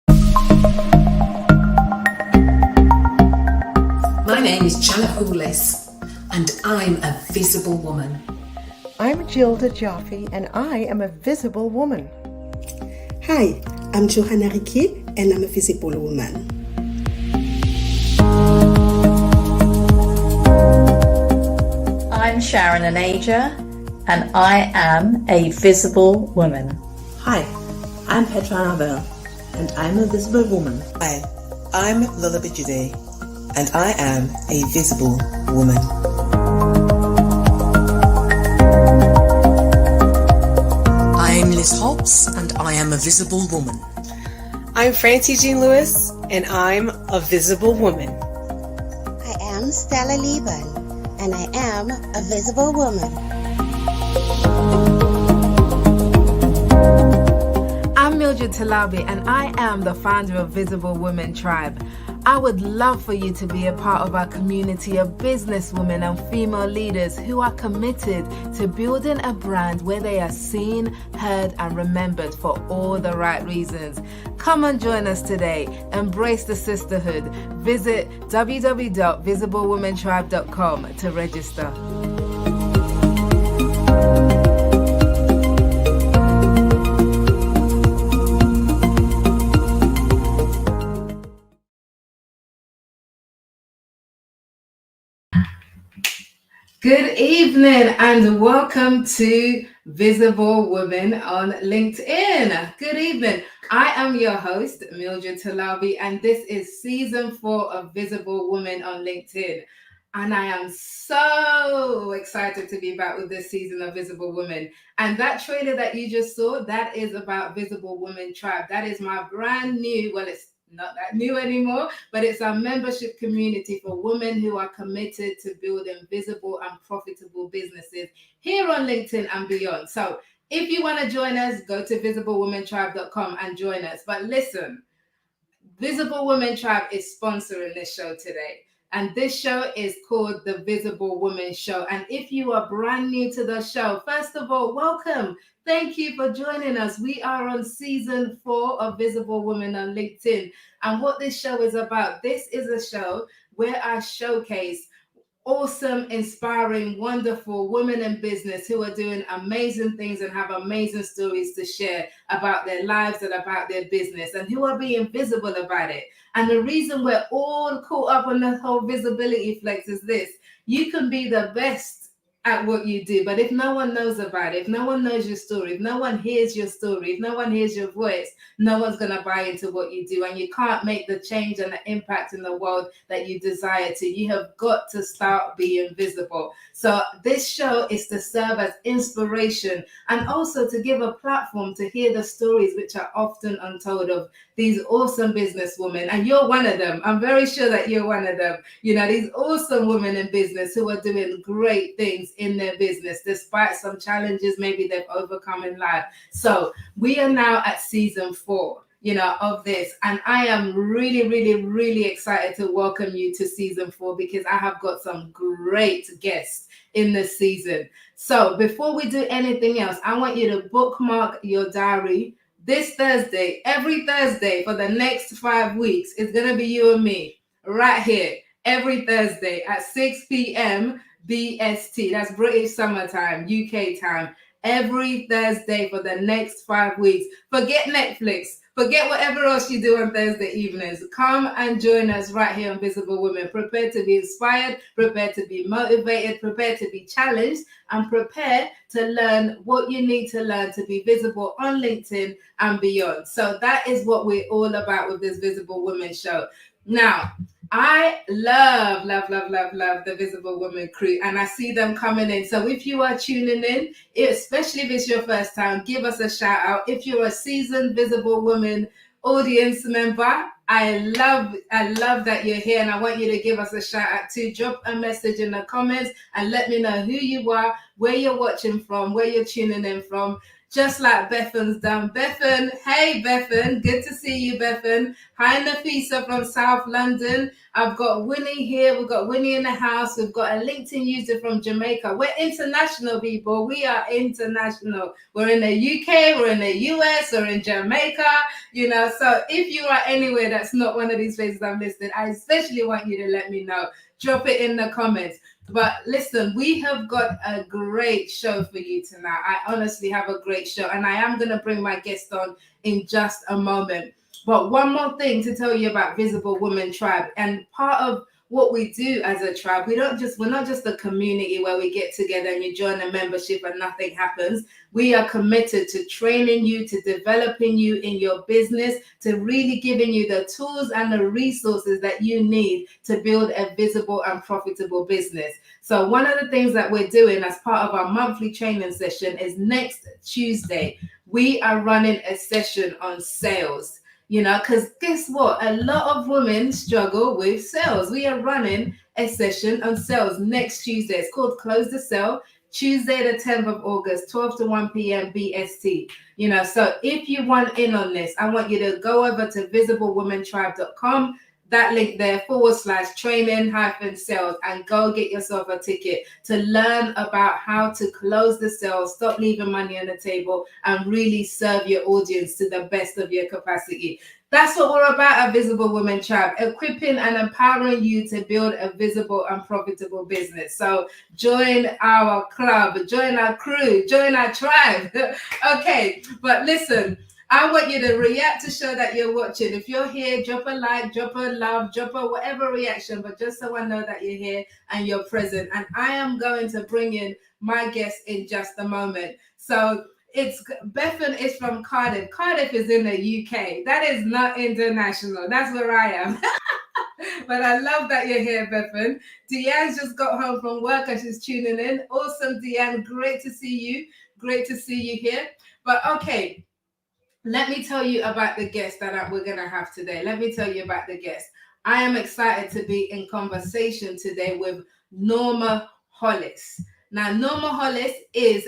My name is Norma Hollis, and I'm a visible woman. I'm Mildred Jaffe, and I am a visible woman. Hi, I'm Johanna Ricky, and I'm a visible woman. I'm Sharon Anaja, and I am a visible woman. Hi, I'm Petra Annabelle, and I'm a visible woman. Hi, I'm Lullaby Jude, and I am a visible woman. I'm Liz Hobbs, and I am a visible woman. I'm Francie Jean Lewis, and I'm a visible woman. I am Stella Lieben, and I am a visible woman. I'm Mildred Talabi, and I am the founder of Visible Women Tribe. I would love for you to be a part of our community of businesswomen and female leaders who are committed to building a brand where they are seen, heard, and remembered for all the right reasons. Come and join us today. Embrace the sisterhood. Visit www.visiblewomentribe.com to register. Good evening and welcome to Visible Women on LinkedIn. Good evening. I am your host, Mildred Talabi, and this is season 4 of Visible Women on LinkedIn. And I am so excited to be back with this season of Visible Women. And that trailer that you just saw, that is about Visible Women Tribe. That is my brand new, well, it's not that new anymore, but it's our membership community for women who are committed to building visible and profitable businesses here on LinkedIn and beyond. So if you want to join us, go to visiblewomentribe.com and join us. But listen, Visible Women Tribe is sponsoring this show today. And this show is called The Visible Woman Show. And if you are brand new to the show, first of all, welcome. Thank you for joining us. We are on season 4 of Visible Women on LinkedIn. And what this show is about, this is a show where I showcase awesome, inspiring, wonderful women in business who are doing amazing things and have amazing stories to share about their lives and about their business and who are being visible about it. And the reason we're all caught up on the whole visibility flex is this: you can be the best at what you do, but if no one knows about it, if no one knows your story, if no one hears your story, if no one hears your voice, no one's going to buy into what you do, and you can't make the change and the impact in the world that you desire to. You have got to start being visible. So this show is to serve as inspiration and also to give a platform to hear the stories which are often untold of these awesome businesswomen. And you're one of them. I'm very sure that you're one of them. You know, these awesome women in business who are doing great things in their business, despite some challenges maybe they've overcome in life. So we are now at season 4, of this. And I am really, really, really excited to welcome you to season 4 because I have got some great guests in this season. So before we do anything else, I want you to bookmark your diary. This Thursday, every Thursday for the next 5 weeks, is going to be you and me right here every Thursday at 6 p.m. BST. That's British summertime, UK time. Every Thursday for the next 5 weeks. Forget Netflix. Forget whatever else you do on Thursday evenings. Come and join us right here on Visible Women. Prepare to be inspired, prepare to be motivated, prepare to be challenged, and prepare to learn what you need to learn to be visible on LinkedIn and beyond. So that is what we're all about with this Visible Women show. Now, I love the Visible Women crew, and I see them coming in. So if you are tuning in, especially if it's your first time, give us a shout out. If you're a seasoned Visible Women audience member, I love that you're here, and I want you to give us a shout out too. Drop a message in the comments and let me know who you are, where you're watching from, where you're tuning in from. Just like Bethan's done. Bethan, hey Bethan, good to see you, Bethan. Hi Nafisa from South London. I've got Winnie here. We've got Winnie in the house. We've got a LinkedIn user from Jamaica. We're international, people. We are international. We're in the UK, we're in the US, we're in Jamaica. So if you are anywhere that's not one of these places I've listed, I especially want you to let me know. Drop it in the comments. But listen, we have got a great show for you tonight. I honestly have a great show, and I am going to bring my guest on in just a moment. But one more thing to tell you about Visible Women Tribe, and part of what we do as a tribe, we're not just a community where we get together and you join a membership and nothing happens. We are committed to training you, to developing you in your business, to really giving you the tools and the resources that you need to build a visible and profitable business. So one of the things that we're doing as part of our monthly training session is next Tuesday, we are running a session on sales. Because guess what? A lot of women struggle with sales. We are running a session on sales next Tuesday. It's called Close the Sale, Tuesday, the 10th of August, 12 to 1 p.m. BST. So if you want in on this, I want you to go over to visiblewomentribe.com. That link there /training-sales, and go get yourself a ticket to learn about how to close the sale, stop leaving money on the table, and really serve your audience to the best of your capacity. That's what we're about at Visible Women Tribe, equipping and empowering you to build a visible and profitable business. So join our club, join our crew, join our tribe. Okay, but listen, I want you to react to show that you're watching. If you're here, drop a like, drop a love, drop a whatever reaction, but just so I know that you're here and you're present. And I am going to bring in my guest in just a moment. So it's Bethan is from Cardiff. Cardiff is in the UK. That is not international. That's where I am. But I love that you're here, Bethan. Deanne's just got home from work and she's tuning in. Awesome, Deanne. Great to see you. Great to see you here. But okay. Let me tell you about the guest that we're going to have today. Let me tell you about the guest. I am excited to be in conversation today with Norma Hollis. Now, Norma Hollis is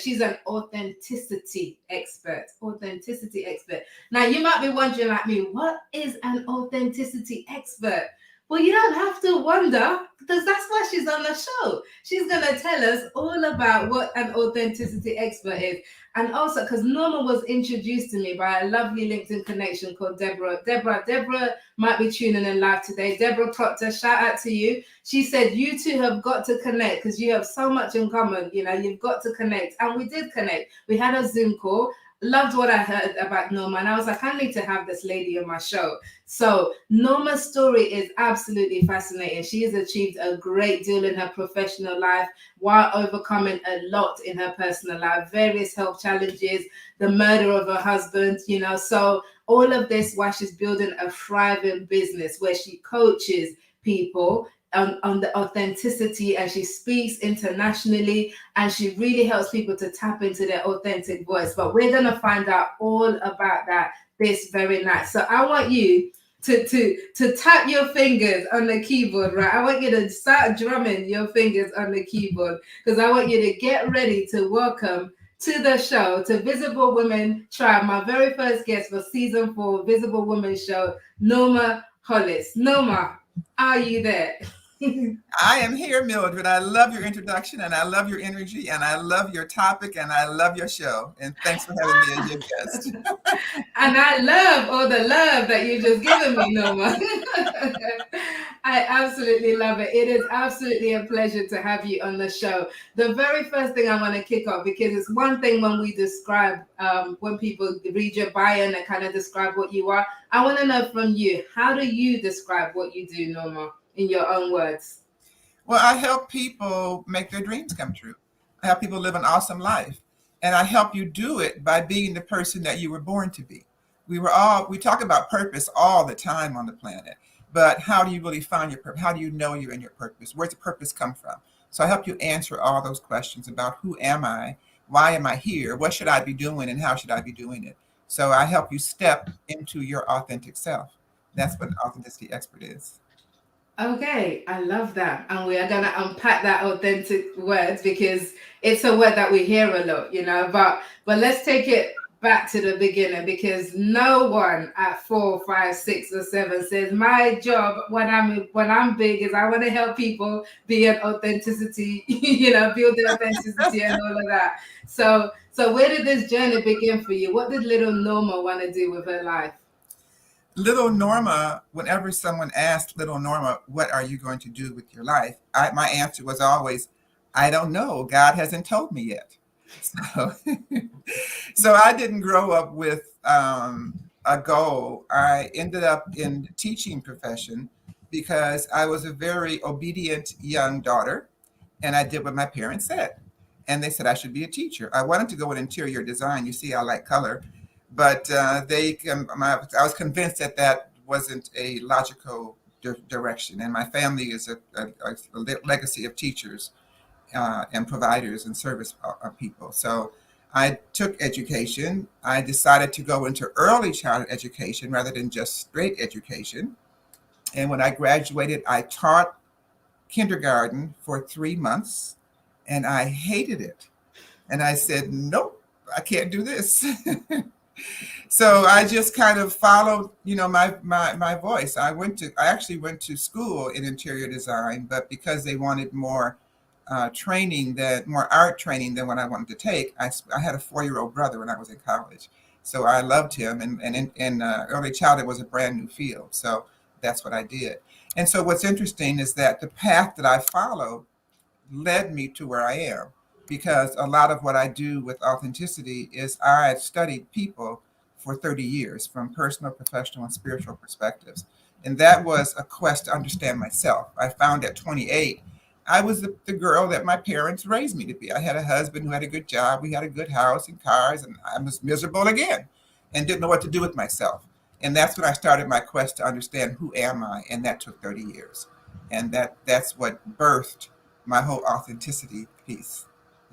she's an authenticity expert. Authenticity expert. Now, you might be wondering like me, what is an authenticity expert? Well, you don't have to wonder, because that's why she's on the show. She's going to tell us all about what an authenticity expert is. And also, because Norma was introduced to me by a lovely LinkedIn connection called Deborah. Deborah might be tuning in live today. Deborah Proctor, shout out to you. She said, you two have got to connect because you have so much in common. You've got to connect. And we did connect. We had a Zoom call. Loved what I heard about Norma, and I was like, I need to have this lady on my show. So Norma's story is absolutely fascinating. She has achieved a great deal in her professional life while overcoming a lot in her personal life, various health challenges, the murder of her husband, so all of this while she's building a thriving business where she coaches people on the authenticity, and she speaks internationally, and she really helps people to tap into their authentic voice. But we're going to find out all about that this very night. So I want you to tap your fingers on the keyboard, right? I want you to start drumming your fingers on the keyboard, because I want you to get ready to welcome to the show, to Visible Women Tribe, my very first guest for season 4 Visible Women Show, Norma Hollis. Norma, are you there? I am here, Mildred. I love your introduction, and I love your energy, and I love your topic, and I love your show. And thanks for having me as your guest. And I love all the love that you've just given me, Norma. I absolutely love it. It is absolutely a pleasure to have you on the show. The very first thing I want to kick off, because it's one thing when we describe, when people read your bio and they kind of describe what you are. I want to know from you, how do you describe what you do, Norma, in your own words? Well, I help people make their dreams come true. I help people live an awesome life. And I help you do it by being the person that you were born to be. We talk about purpose all the time on the planet, but how do you really find your purpose? How do you know you're in your purpose? Where's the purpose come from? So I help you answer all those questions about who am I? Why am I here? What should I be doing? And how should I be doing it? So I help you step into your authentic self. That's what an authenticity expert is. Okay, I love that. And we are going to unpack that authentic word, because it's a word that we hear a lot, but let's take it back to the beginning, because no one at 4, 5, 6 or 7 says my job when I'm big is I want to help people be an authenticity, build their authenticity and all of that. So So where did this journey begin for you? What did little Norma want to do with her life? Little Norma, whenever someone asked little Norma, what are you going to do with your life? My answer was always, I don't know. God hasn't told me yet. So, so I didn't grow up with a goal. I ended up in the teaching profession because I was a very obedient young daughter, and I did what my parents said. And they said I should be a teacher. I wanted to go in interior design. You see, I like color, but I was convinced that that wasn't a logical direction. And my family is a legacy of teachers and providers and service people. So I took education. I decided to go into early childhood education rather than just straight education. And when I graduated, I taught kindergarten for 3 months, and I hated it. And I said, nope, I can't do this. So I just kind of followed, my voice. I actually went to school in interior design, but because they wanted more more art training than what I wanted to take, I had a 4-year-old brother when I was in college. So I loved him, and in early childhood was a brand new field. So that's what I did. And so what's interesting is that the path that I followed led me to where I am, because a lot of what I do with authenticity is I had studied people for 30 years from personal, professional, and spiritual perspectives. And that was a quest to understand myself. I found at 28, I was the girl that my parents raised me to be. I had a husband who had a good job. We had a good house and cars, and I was miserable again and didn't know what to do with myself. And that's when I started my quest to understand who am I, and that took 30 years. And that's what birthed my whole authenticity piece.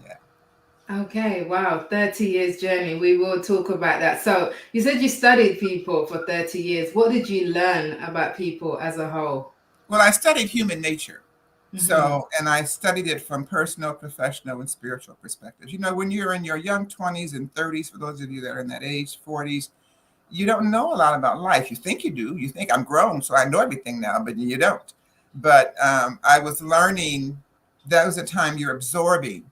Yeah. Okay, wow, 30 years journey. We will talk about that. So you said you studied people for 30 years. What did you learn about people as a whole? Well, I studied human nature. So, and I studied it from personal, professional, and spiritual perspectives. When you're in your young 20s and 30s, for those of you that are in that age, 40s, you don't know a lot about life. You think you do. You think I'm grown, so I know everything now, but you don't. But I was learning. That was a time you're absorbing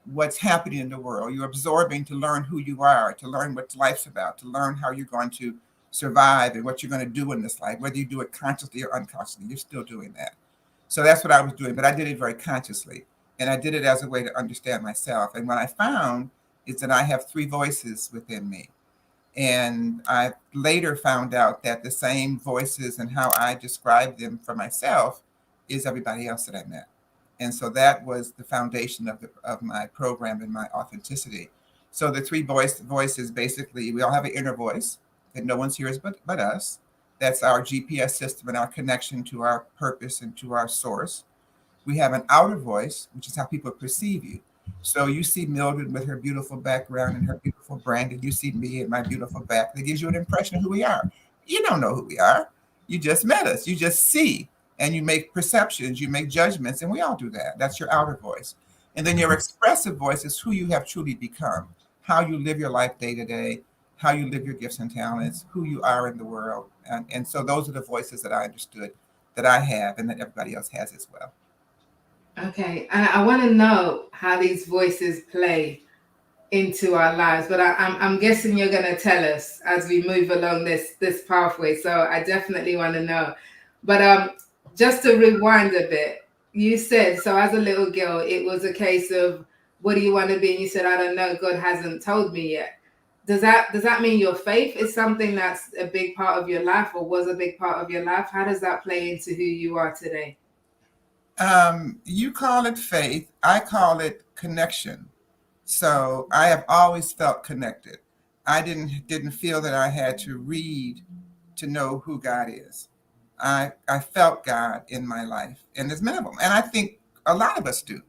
what's happening in the world. You're absorbing to learn who you are, to learn what life's about, to learn how you're going to survive and what you're going to do in this life, whether you do it consciously or unconsciously. You're still doing that. So that's what I was doing, but I did it very consciously, and I did it as a way to understand myself. And what I found is that I have 3 voices within me. And I later found out that the same voices and how I describe them for myself is everybody else that I met. And so that was the foundation of my program and my authenticity. So the 3 voices, basically, we all have an inner voice that no one's hears but us. That's our GPS system and our connection to our purpose and to our source. We have an outer voice, which is how people perceive you. So you see Mildred with her beautiful background and her beautiful brand, and you see me and my beautiful back. That gives you an impression of who we are. You don't know who we are. You just met us. You just see, and you make perceptions, you make judgments, and we all do that. That's your outer voice. And then your expressive voice is who you have truly become, how you live your life day to day, how you live your gifts and talents, who you are in the world. And so those are the voices that I understood that I have and that everybody else has as well. Okay, and I want to know how these voices play into our lives, but I'm guessing you're going to tell us as we move along this pathway. So I definitely want to know. But just to rewind a bit, you said, so as a little girl, it was a case of, what do you want to be? And you said, I don't know, God hasn't told me yet. Does that mean your faith is something that's a big part of your life, or was a big part of your life? How does that play into who you are today? You call it faith. I call it connection. So I have always felt connected. I didn't feel that I had to read to know who God is. I felt God in my life, and there's many of them, and I think a lot of us do.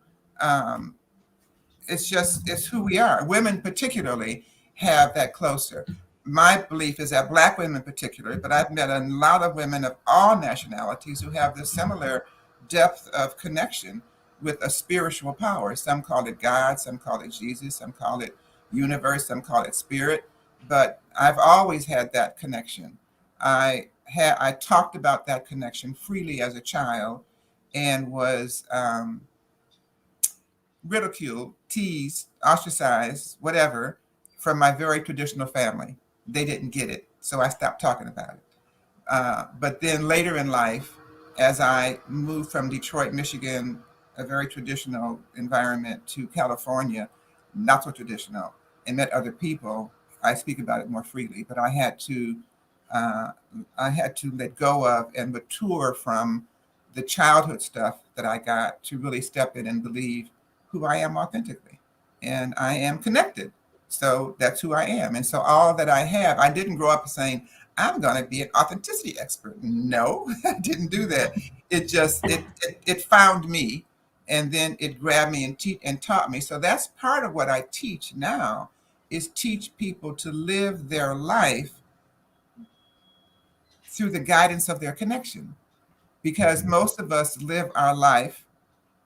It's who we are. Women particularly have that closer. My belief is that Black women particularly, but I've met a lot of women of all nationalities who have this similar depth of connection with a spiritual power. Some call it God, some call it Jesus, some call it universe, some call it spirit. But I've always had that connection. I talked about that connection freely as a child, and was ridiculed, teased, ostracized, whatever, from my very traditional family. They didn't get it, so I stopped talking about it. But then later in life, as I moved from Detroit, Michigan, a very traditional environment, to California, not so traditional, and met other people, I speak about it more freely. But uh, I had to let go of and mature from the childhood stuff that I got to really step in and believe who I am authentically, and I am connected. So that's who I am, and so all that I have, I didn't grow up saying I'm going to be an authenticity expert. No, I didn't do that. It found me, and then it grabbed me and taught me. So that's part of what I teach now, is teach people to live their life through the guidance of their connection. Because most of us live our life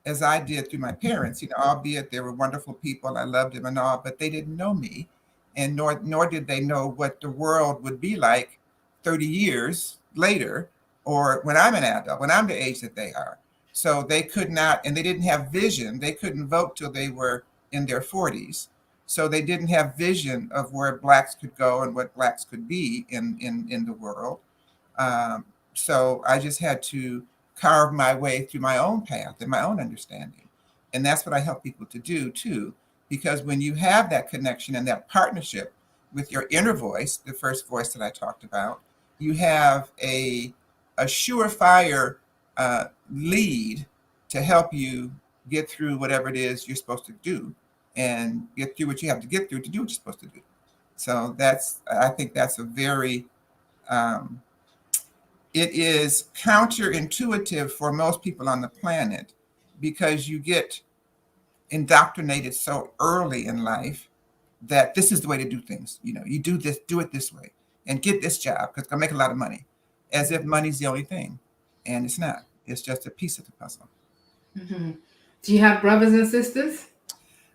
as I did through my parents, albeit they were wonderful people. I loved them and all, but they didn't know me. And nor did they know what the world would be like 30 years later, or when I'm an adult, when I'm the age that they are. So they could not, and they didn't have vision. They couldn't vote till they were in their 40s. So they didn't have vision of where Blacks could go and what Blacks could be in the world. Um, so I just had to carve my way through my own path and my own understanding. And that's what I help people to do too, because when you have that connection and that partnership with your inner voice, the first voice that I talked about, you have a surefire lead to help you get through whatever it is you're supposed to do, and get through what you have to get through to do what you're supposed to do. So I think that's a very, it is counterintuitive for most people on the planet, because you get indoctrinated so early in life that this is the way to do things. You do it this way, and get this job because it's gonna make a lot of money, as if money's the only thing. And it's not. It's just a piece of the puzzle. Mm-hmm. Do you have brothers and sisters?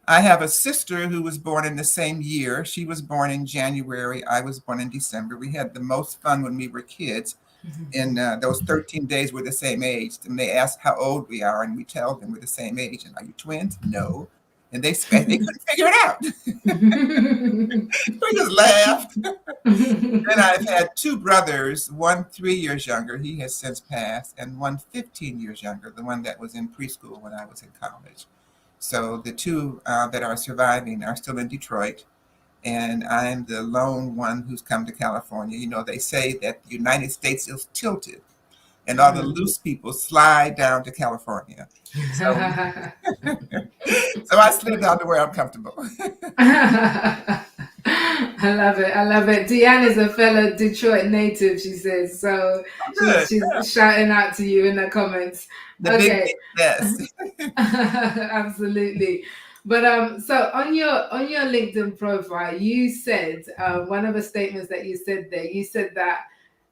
I have a sister who was born in the same year. She was born in January. I was born in December. We had the most fun when we were kids. And those 13 days were the same age. And they ask how old we are, and we tell them we're the same age. And are you twins? No. And they couldn't figure it out. We just laughed. Then I've had two brothers, one 3 years younger, he has since passed, and one 15 years younger, the one that was in preschool when I was in college. So the two that are surviving are still in Detroit, and I'm the lone one who's come to California. They say that the United States is tilted, and all the loose people slide down to California. So, so I slid down to where I'm comfortable. I love it. I love it. Deanne is a fellow Detroit native, she says. So she's shouting out to you in the comments. Okay. Yes. Absolutely. But so on your LinkedIn profile, you said one of the statements that you said there, you said that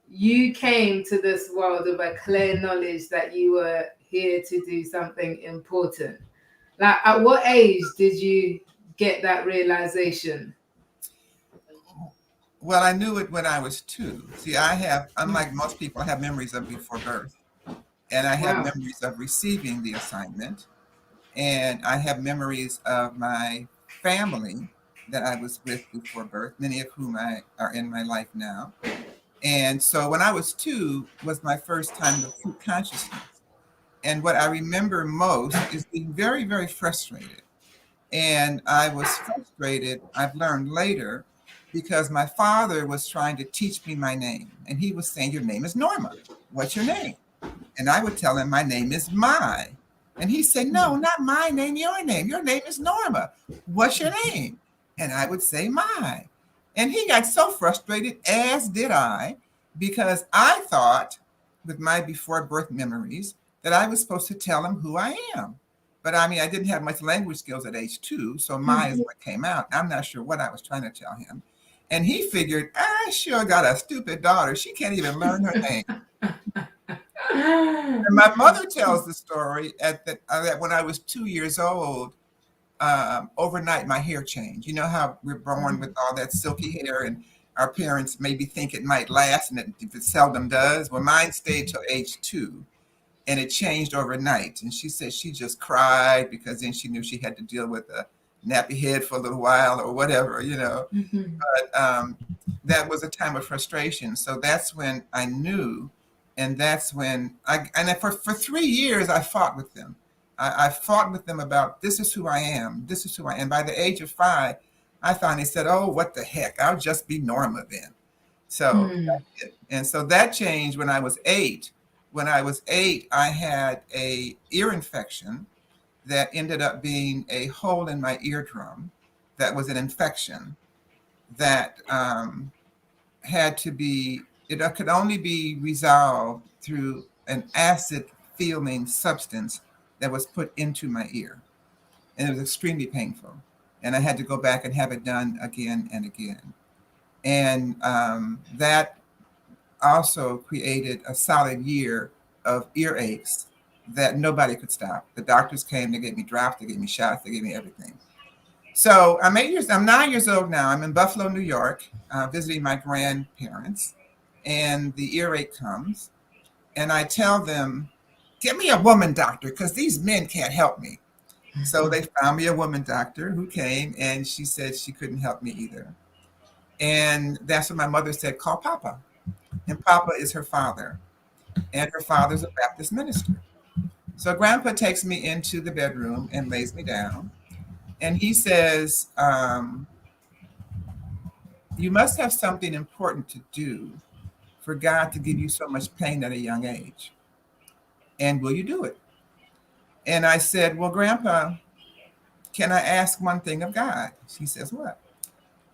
you came to this world with a clear knowledge that you were here to do something important. Like, at what age did you get that realization? Well, I knew it when I was 2. See, I have, unlike most people, I have memories of before birth, and I have memories of receiving the assignment, and I have memories of my family that I was with before birth, many of whom are in my life now. And so when I was 2 was my first time of true consciousness. And what I remember most is being very, very frustrated. And I was frustrated, I've learned later, because my father was trying to teach me my name. And he was saying, your name is Norma. What's your name? And I would tell him, my name is Mai. And he said, no, not my name, your name. Your name is Norma. What's your name? And I would say, Mai. And he got so frustrated, as did I, because I thought, with my before birth memories, that I was supposed to tell him who I am. But I mean, I didn't have much language skills at age 2, so Mai is what came out. I'm not sure what I was trying to tell him. And he figured, I sure got a stupid daughter. She can't even learn her name. And my mother tells the story that when I was 2 years old, overnight my hair changed. You know how we're born with all that silky hair, and our parents maybe think it might last, and it seldom does. Well, mine stayed till age 2. and it changed overnight. And she said she just cried because then she knew she had to deal with a nappy head for a little while or whatever, But that was a time of frustration. So that's when I knew, and that's when for 3 years I fought with them. I fought with them about, this is who I am. This is who I am. By the age of 5, I finally said, oh, what the heck? I'll just be Norma then. So, and so that changed when I was 8. When I was 8, I had a ear infection that ended up being a hole in my eardrum that was an infection that had to be, it could only be resolved through an acid feeling substance that was put into my ear. And it was extremely painful. And I had to go back and have it done again and again. And that also created a solid year of earaches that nobody could stop. The doctors came, they gave me drops, they gave me shots, they gave me everything. So I'm 9 years old now. I'm in Buffalo, New York, visiting my grandparents, and the earache comes, and I tell them, get me a woman doctor, because these men can't help me. So they found me a woman doctor who came, and she said she couldn't help me either. And that's when my mother said, call Papa. And Papa is her father, and her father's a Baptist minister. So Grandpa takes me into the bedroom and lays me down. And he says, you must have something important to do for God to give you so much pain at a young age. And will you do it? And I said, well, Grandpa, can I ask one thing of God? He says, what?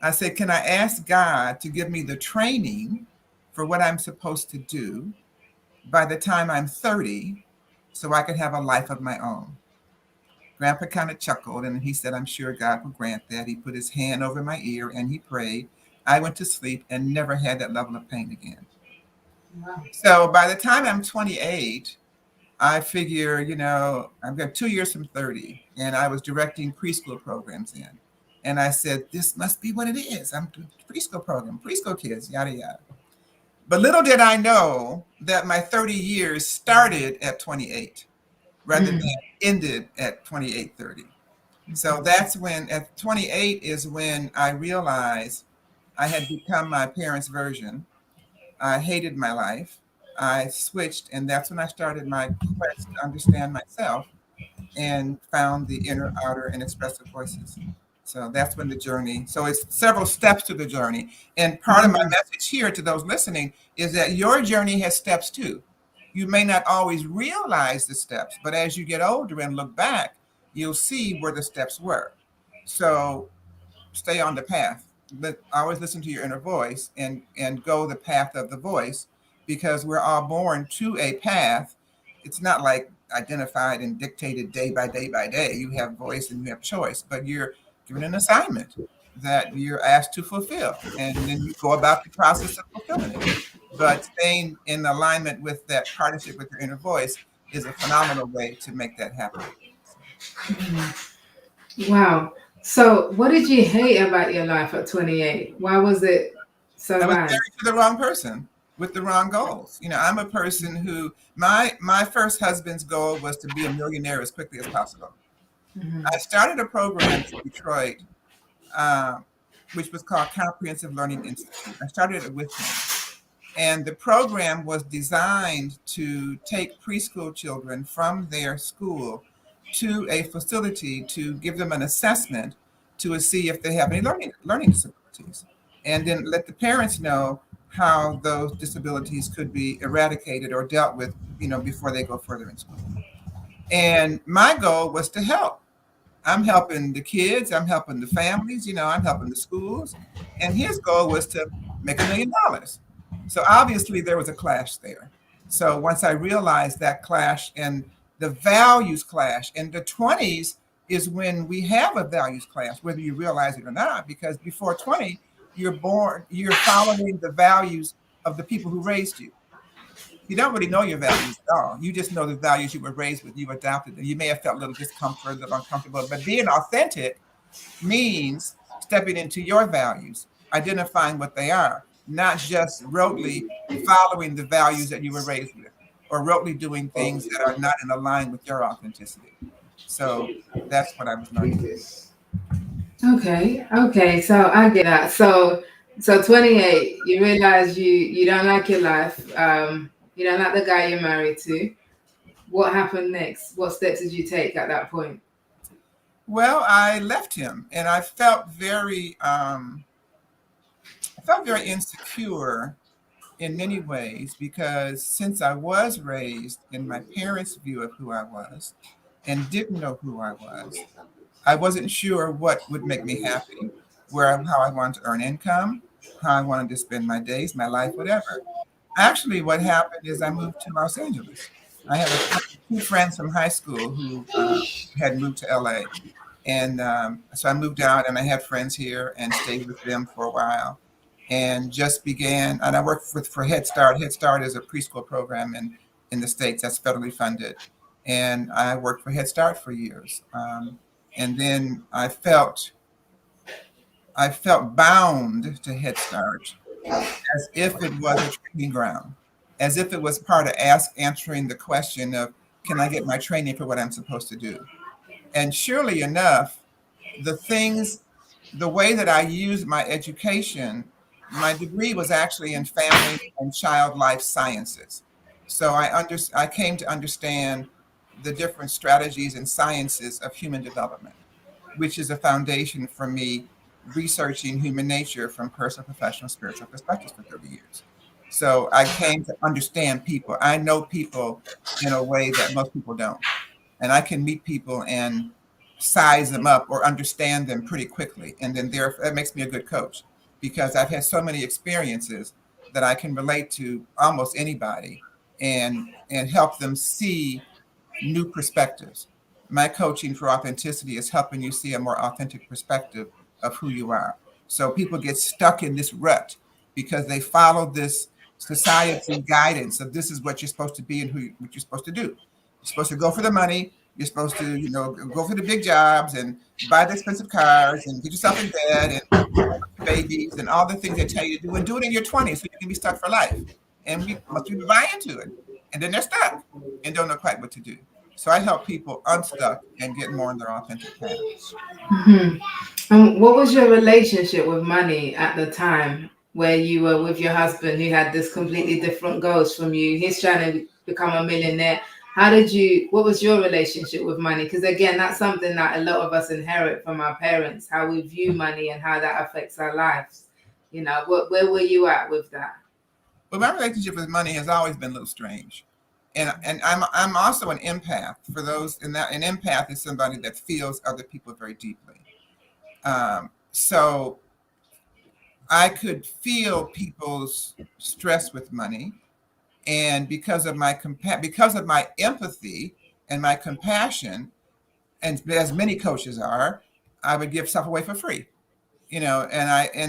I said, can I ask God to give me the training for what I'm supposed to do by the time I'm 30 so I could have a life of my own? Grandpa kind of chuckled, and he said, I'm sure God will grant that. He put his hand over my ear and he prayed. I went to sleep and never had that level of pain again. Wow. So by the time I'm 28, I figure, I've got 2 years from 30, and I was directing preschool programs in. And I said, this must be what it is. I'm doing preschool program, preschool kids, yada, yada. But little did I know that my 30 years started at 28 rather than ended at 28, 30. So that's when, at 28 is when I realized I had become my parents' version. I hated my life. I switched, and that's when I started my quest to understand myself and found the inner, outer, and expressive voices. So that's when the journey, so it's several steps to the journey. And part of my message here to those listening is that your journey has steps too. You may not always realize the steps, but as you get older and look back, you'll see where the steps were. So stay on the path, but always listen to your inner voice and go the path of the voice, because we're all born to a path. It's not like identified and dictated day by day by day. You have voice and you have choice, but you're given an assignment that you're asked to fulfill, and then you go about the process of fulfilling it. But staying in alignment with that partnership with your inner voice is a phenomenal way to make that happen. Wow. So what did you hate about your life at 28? Why was it so bad? I was married to the wrong person with the wrong goals. I'm a person who, my first husband's goal was to be a millionaire as quickly as possible. I started a program in Detroit, which was called Comprehensive Learning Institute. I started it with him. And the program was designed to take preschool children from their school to a facility to give them an assessment to see if they have any learning disabilities, and then let the parents know how those disabilities could be eradicated or dealt with, before they go further in school. And my goal was to help. I'm helping the kids, I'm helping the families, I'm helping the schools. And his goal was to make $1 million. So obviously there was a clash there. So once I realized that clash and the values clash, and the 20s is when we have a values clash, whether you realize it or not, because before 20, you're following the values of the people who raised you. You don't really know your values at all. You just know the values you were raised with, you adopted them. You may have felt a little discomfort, a little uncomfortable, but being authentic means stepping into your values, identifying what they are, not just rotely following the values that you were raised with or rotely doing things that are not in line with your authenticity. So that's what I was learning. Okay, so I get that. So 28, you realize you don't like your life, you don't like the guy you're married to. What happened next? What steps did you take at that point? Well, I left him, and I felt very insecure in many ways, because since I was raised in my parents' view of who I was and didn't know who I wasn't sure what would make me happy, how I wanted to earn income, how I wanted to spend my days, my life, whatever. Actually, what happened is I moved to Los Angeles. I have two friends from high school who had moved to LA. And so I moved out, and I had friends here and stayed with them for a while, and just began. And I worked for Head Start. Head Start is a preschool program in the States that's federally funded. And I worked for Head Start for years. And then I felt bound to Head Start, as if it was a training ground, as if it was part of answering the question of, can I get my training for what I'm supposed to do? And surely enough, the way that I used my education, my degree was actually in family and child life sciences. So I came to understand the different strategies and sciences of human development, which is a foundation for me researching human nature from personal, professional, spiritual perspectives for 30 years. So I came to understand people. I know people in a way that most people don't. And I can meet people and size them up or understand them pretty quickly. And then that makes me a good coach, because I've had so many experiences that I can relate to almost anybody and help them see new perspectives. My coaching for authenticity is helping you see a more authentic perspective of who you are. So people get stuck in this rut because they follow this society guidance of this is what you're supposed to be and what you're supposed to do. You're supposed to go for the money. You're supposed to, go for the big jobs and buy the expensive cars and get yourself in bed and babies and all the things they tell you to do, and do it in your 20s so you can be stuck for life. And most people buy into it, and then they're stuck and don't know quite what to do. So I help people unstuck and get more in their authentic path. Mm-hmm. And what was your relationship with money at the time where you were with your husband, who had this completely different goals from you? He's trying to become a millionaire. What was your relationship with money? Because again, that's something that a lot of us inherit from our parents, how we view money and how that affects our lives. Where were you at with that? Well, my relationship with money has always been a little strange. And I'm also an empath. For those an empath is somebody that feels other people very deeply. So I could feel people's stress with money, and because of my empathy and my compassion, and as many coaches are, I would give stuff away for free, and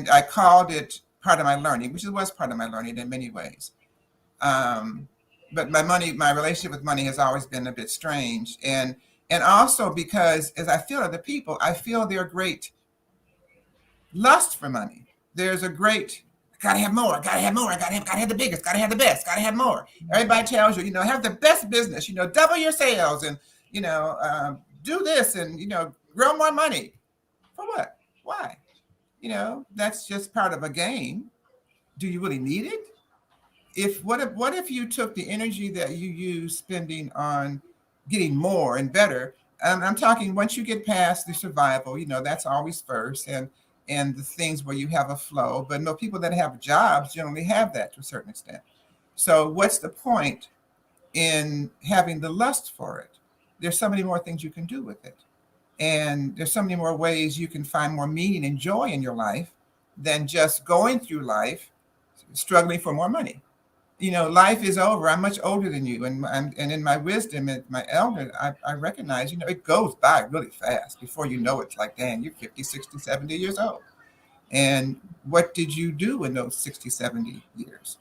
I called it part of my learning, which was part of my learning in many ways. But my relationship with money has always been a bit strange, and also because as I feel other people, I feel their great lust for money. There's a great gotta have more, gotta have the biggest, gotta have the best, gotta have more. Everybody tells you, have the best business, double your sales, and do this, and grow more money. For what? Why? That's just part of a game. Do you really need it? What if you took the energy that you use spending on getting more and better? I'm talking once you get past the survival, that's always first, and the things where you have a flow. But no, people that have jobs generally have that to a certain extent. So what's the point in having the lust for it? There's so many more things you can do with it. And there's so many more ways you can find more meaning and joy in your life than just going through life struggling for more money. Life is over. I'm much older than you. And in my wisdom, and my elder, I recognize, it goes by really fast. Before you know it, it's like, dang, you're 50, 60, 70 years old. And what did you do in those 60, 70 years?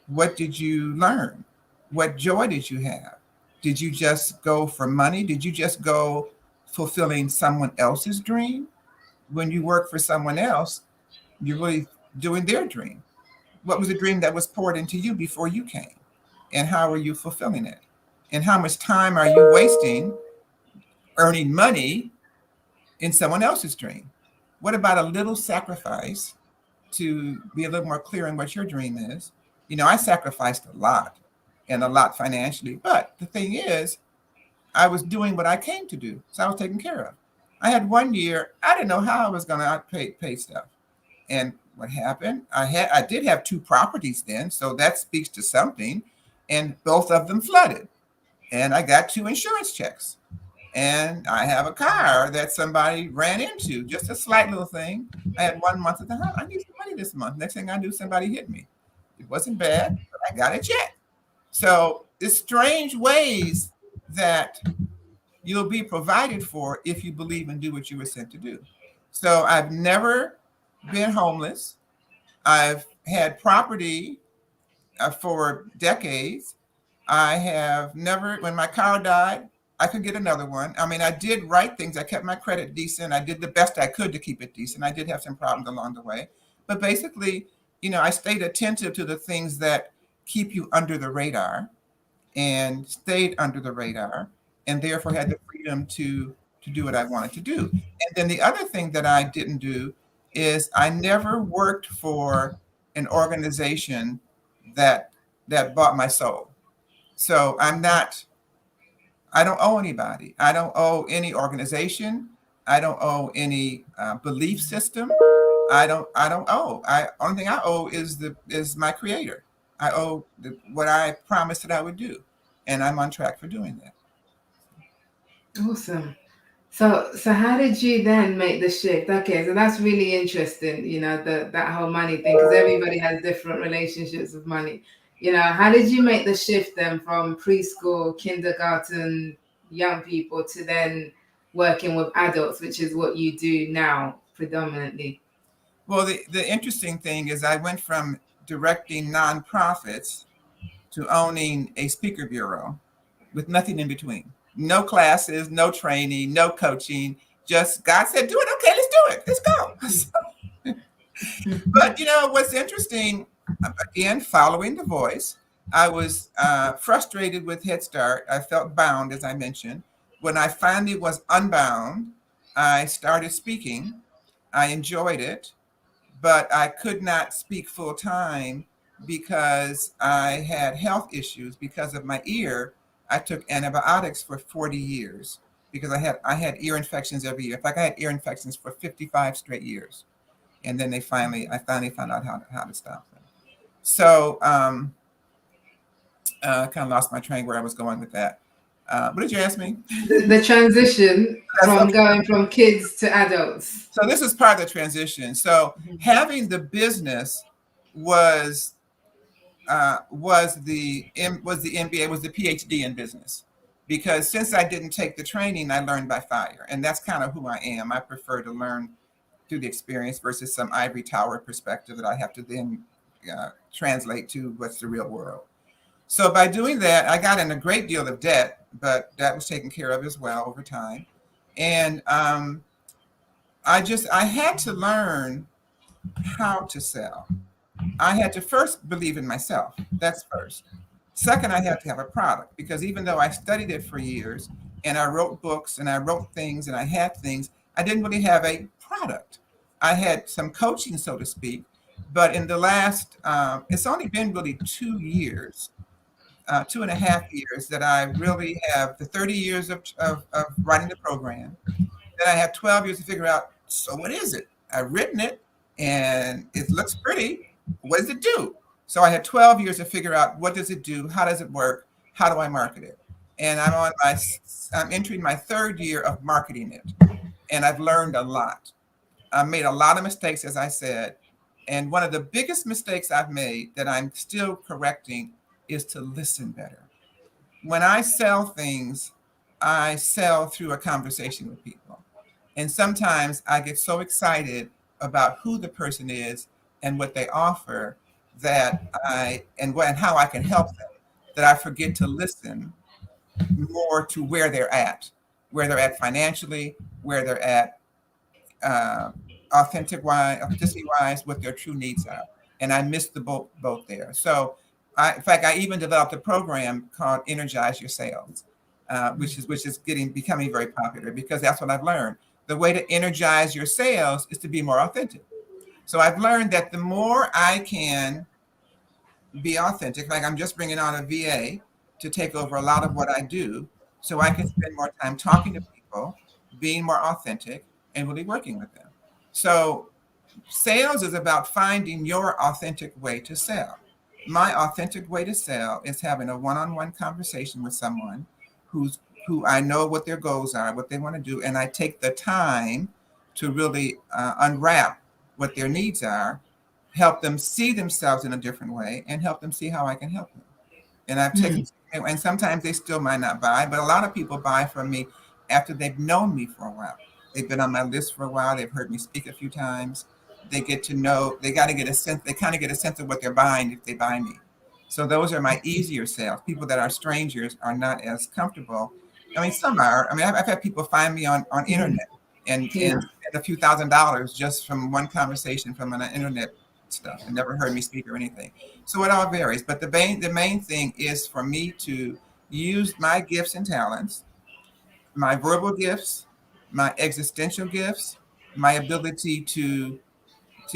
What did you learn? What joy did you have? Did you just go for money? Did you just go fulfilling someone else's dream? When you work for someone else, you're really doing their dream. What was the dream that was poured into you before you came? And how are you fulfilling it? And how much time are you wasting earning money in someone else's dream? What about a little sacrifice to be a little more clear on what your dream is? I sacrificed a lot and a lot financially, but the thing is, I was doing what I came to do. So I was taken care of. I had 1 year, I didn't know how I was going to pay stuff. And what happened? I did have 2 properties then, so that speaks to something. And both of them flooded. And I got 2 insurance checks. And I have a car that somebody ran into, just a slight little thing. I had 1 month at the house. I need some money this month. Next thing I knew, somebody hit me. It wasn't bad, but I got a check. So it's strange ways that you'll be provided for if you believe and do what you were sent to do. So I've never been homeless. I've had property for decades. I have never, when my car died, I could get another one. I mean, I did right things. I kept my credit decent. I did the best I could to keep it decent. I did have some problems along the way. But basically, I stayed attentive to the things that keep you under the radar and stayed under the radar, and therefore had the freedom to do what I wanted to do. And then the other thing that I didn't do is I never worked for an organization that bought my soul. So I don't owe anybody. I don't owe any organization. I don't owe any belief system. I don't owe. Only thing I owe is my creator. I owe what I promised that I would do, and I'm on track for doing that. Awesome. So how did you then make the shift? Okay, so that's really interesting, that whole money thing, because everybody has different relationships with money. How did you make the shift then from preschool, kindergarten, young people to then working with adults, which is what you do now predominantly? Well, the interesting thing is I went from directing nonprofits to owning a speaker bureau with nothing in between. No classes, no training, no coaching. Just God said, do it. Okay, let's do it. Let's go. But what's interesting, again, following the voice, I was frustrated with Head Start. I felt bound, as I mentioned. When I finally was unbound, I started speaking. I enjoyed it, but I could not speak full time because I had health issues because of my ear. I took antibiotics for 40 years because I had ear infections every year. In fact, I had ear infections for 55 straight years. And then I finally found out how to stop them. So kind of lost my train where I was going with that. What did you ask me? The transition from going from kids to adults. So this is part of the transition. So having the business was the MBA, was the PhD in business, because since I didn't take the training, I learned by fire, and that's kind of who I am. I prefer to learn through the experience versus some ivory tower perspective that I have to then translate to what's the real world. So by doing that, I got in a great deal of debt, but that was taken care of as well over time. And I had to learn how to sell. I had to first believe in myself. That's first. Second, I had to have a product, because even though I studied it for years and I wrote books and I wrote things and I had things, I didn't really have a product. I had some coaching, so to speak, but in the last, it's only been really 2 years, 2.5 years that I really have the 30 years of writing the program. Then I have 12 years to figure out, so what is it? I've written it and it looks pretty. What does it do? So I had 12 years to figure out, what does it do? How does it work? How do I market it? And I'm entering my 3rd year of marketing it. And I've learned a lot. I made a lot of mistakes, as I said. And one of the biggest mistakes I've made that I'm still correcting is to listen better. When I sell things, I sell through a conversation with people. And sometimes I get so excited about who the person is and what they offer and how I can help them, that I forget to listen more to where they're at financially, where they're at authenticity-wise, what their true needs are. And I missed the boat there. So In fact, I even developed a program called Energize Your Sales, which is becoming very popular because that's what I've learned. The way to energize your sales is to be more authentic. So I've learned that the more I can be authentic, like I'm just bringing on a VA to take over a lot of what I do, so I can spend more time talking to people, being more authentic, and really working with them. So sales is about finding your authentic way to sell. My authentic way to sell is having a one-on-one conversation with someone who I know what their goals are, what they want to do, and I take the time to really unwrap what their needs are, help them see themselves in a different way, and help them see how I can help them. And I've taken, and sometimes they still might not buy, but a lot of people buy from me after they've known me for a while. They've been on my list for a while. They've heard me speak a few times. They get to know, they got to get a sense, they kind of get a sense of what they're buying if they buy me. So those are my easier sales. People that are strangers are not as comfortable. I mean, some are. I mean, I've had people find me on internet and spend a few $1,000s just from one conversation from an internet stuff and never heard me speak or anything. So it all varies. But the main thing is for me to use my gifts and talents, my verbal gifts, my existential gifts, my ability to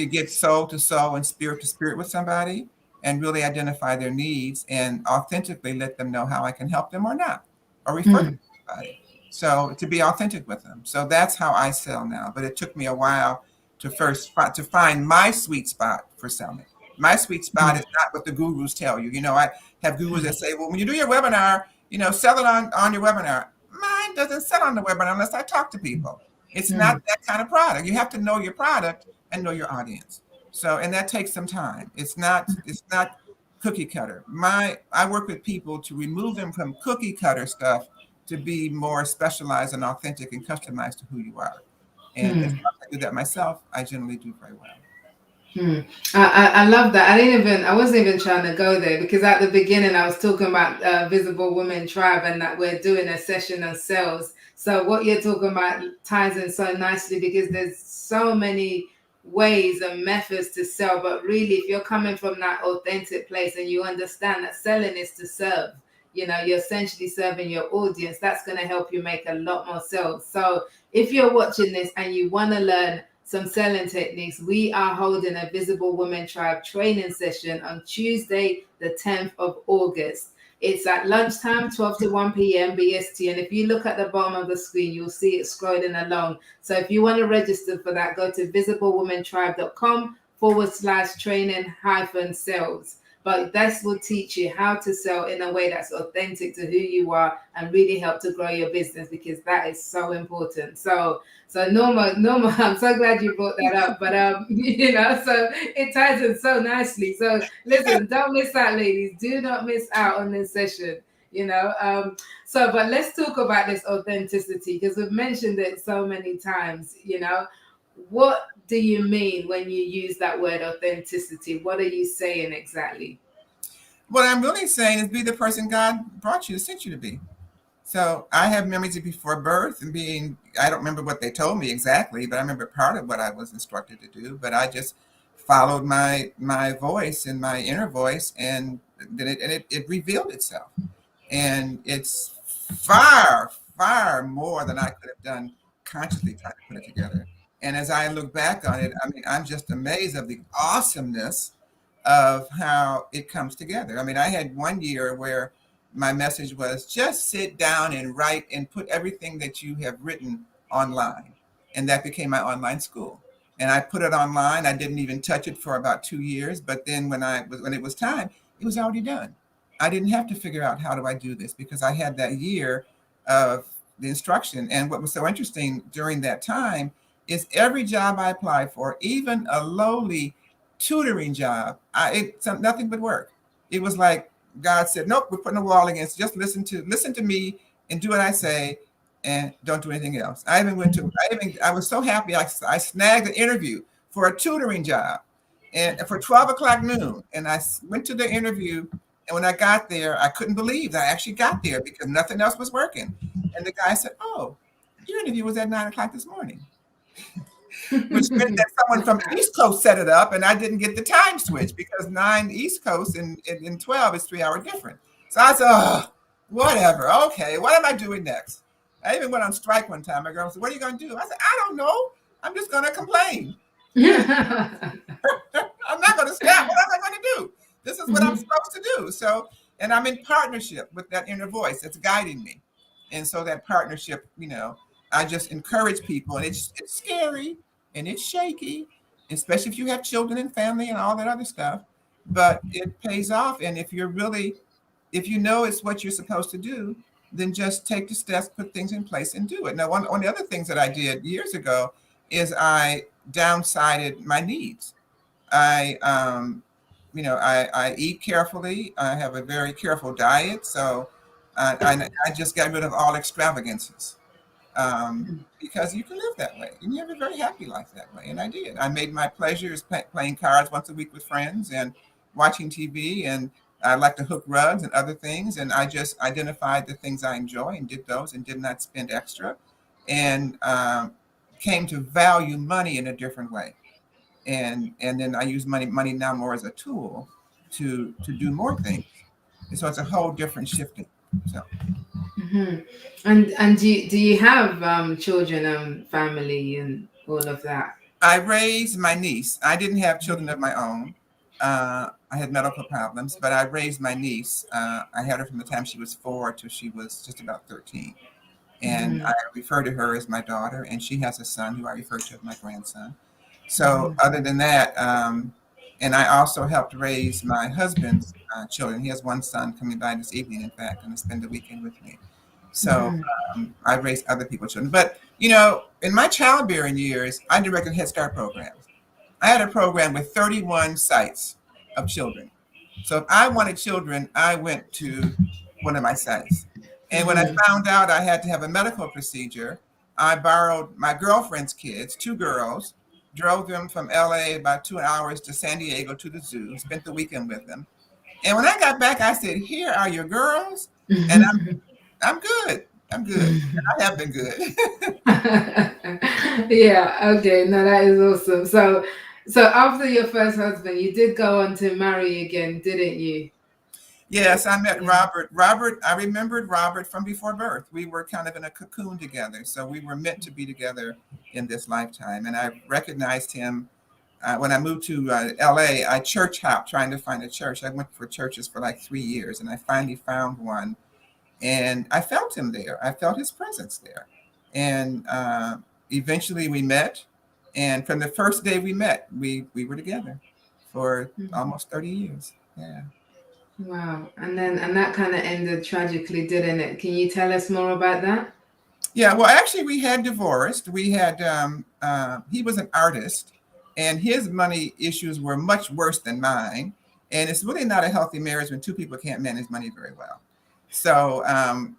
get soul to soul and spirit to spirit with somebody and really identify their needs and authentically let them know how I can help them or not, or refer them to somebody. So to be authentic with them. So that's how I sell now. But it took me a while to find my sweet spot for selling. My sweet spot is not what the gurus tell you. You know, I have gurus that say, well, when you do your webinar, you know, sell it on your webinar. Mine doesn't sell on the webinar unless I talk to people. It's not that kind of product. You have to know your product and know your audience. So, and that takes some time. It's not cookie cutter. I work with people to remove them from cookie cutter stuff to be more specialized and authentic and customized to who you are. And as long as I do that myself, I generally do very well. I love that. I wasn't even trying to go there because at the beginning I was talking about Visible Women Tribe and that we're doing a session on sales. So what you're talking about ties in so nicely because there's so many ways and methods to sell. But really, if you're coming from that authentic place and you understand that selling is to serve, you know, you're essentially serving your audience, that's going to help you make a lot more sales. So if you're watching this and you want to learn some selling techniques, we are holding a Visible Women Tribe training session on Tuesday, the 10th of August. It's at lunchtime, 12 to 1 p.m. BST. And if you look at the bottom of the screen, you'll see it scrolling along. So if you want to register for that, go to visiblewomentribe.com/training-sales. But this will teach you how to sell in a way that's authentic to who you are and really help to grow your business because that is so important. So Norma, I'm so glad you brought that up. But you know, so it ties in so nicely. So listen, don't miss out, ladies. Do not miss out on this session. You know, but let's talk about this authenticity because we've mentioned it so many times. You know, what do you mean when you use that word authenticity? What are you saying exactly? What I'm really saying is be the person God sent you to be. So I have memories of before birth and I don't remember what they told me exactly, but I remember part of what I was instructed to do, but I just followed my voice and my inner voice and then it revealed itself. And it's far, far more than I could have done consciously trying to put it together. And as I look back on it, I mean, I'm just amazed of the awesomeness of how it comes together. I mean, I had one year where my message was just sit down and write and put everything that you have written online. And that became my online school. And I put it online. I didn't even touch it for about 2 years. But then when it was time, it was already done. I didn't have to figure out how do I do this because I had that year of the instruction. And what was so interesting during that time is every job I applied for, even a lowly tutoring job, it's nothing but work. It was like God said, nope, we're putting a wall against. Just listen to me and do what I say, and don't do anything else. I was so happy. I snagged an interview for a tutoring job, and for 12 o'clock noon. And I went to the interview, and when I got there, I couldn't believe that I actually got there because nothing else was working. And the guy said, "Oh, your interview was at 9 o'clock this morning." which meant that someone from the East Coast set it up, and I didn't get the time switch because 9 East Coast and 12 is 3 hour different. So I said, oh, whatever. Okay, what am I doing next? I even went on strike one time. My girl said, what are you going to do? I said, I don't know. I'm just going to complain. I'm not going to stop. What am I going to do? This is what I'm supposed to do. So, and I'm in partnership with that inner voice that's guiding me. And so that partnership, I just encourage people, and it's scary and it's shaky, especially if you have children and family and all that other stuff, but it pays off. And if you know it's what you're supposed to do, then just take the steps, put things in place and do it. Now, one of the other things that I did years ago is I downsided my needs. I eat carefully. I have a very careful diet. So I just got rid of all extravagances because you can live that way. And you have a very happy life that way. And I did. I made my pleasures playing cards once a week with friends and watching TV. And I like to hook rugs and other things. And I just identified the things I enjoy and did those and did not spend extra. And came to value money in a different way. And then I use money now more as a tool to do more things. And so it's a whole different shifting. So. And do you have children and family and all of that? I raised my niece. I didn't have children of my own. I had medical problems, but I raised my niece. I had her from the time she was 4 till she was just about 13. And I refer to her as my daughter, and she has a son who I refer to as my grandson. So other than that, and I also helped raise my husband's children. He has one son coming by this evening, in fact, going to spend the weekend with me. So I raised other people's children. But, in my childbearing years, I directed Head Start programs. I had a program with 31 sites of children. So if I wanted children, I went to one of my sites. And when I found out I had to have a medical procedure, I borrowed my girlfriend's kids, 2 girls, drove them from LA about 2 hours to San Diego to the zoo, spent the weekend with them. And when I got back, I said, here are your girls. And I'm good. I'm good. And I have been good. Yeah. Okay. No, that is awesome. So after your first husband, you did go on to marry again, didn't you? Yes, I met Robert. I remembered Robert from before birth. We were kind of in a cocoon together. So we were meant to be together in this lifetime. And I recognized him when I moved to LA. I church hopped trying to find a church. I went for churches for like 3 years, and I finally found one. And I felt him there. I felt his presence there. And eventually we met. And from the first day we met, we were together for almost 30 years. Yeah. Wow. And that kind of ended tragically, didn't it? Can you tell us more about that? Yeah, well, actually, we had divorced. We had, he was an artist, and his money issues were much worse than mine. And it's really not a healthy marriage when 2 people can't manage money very well. So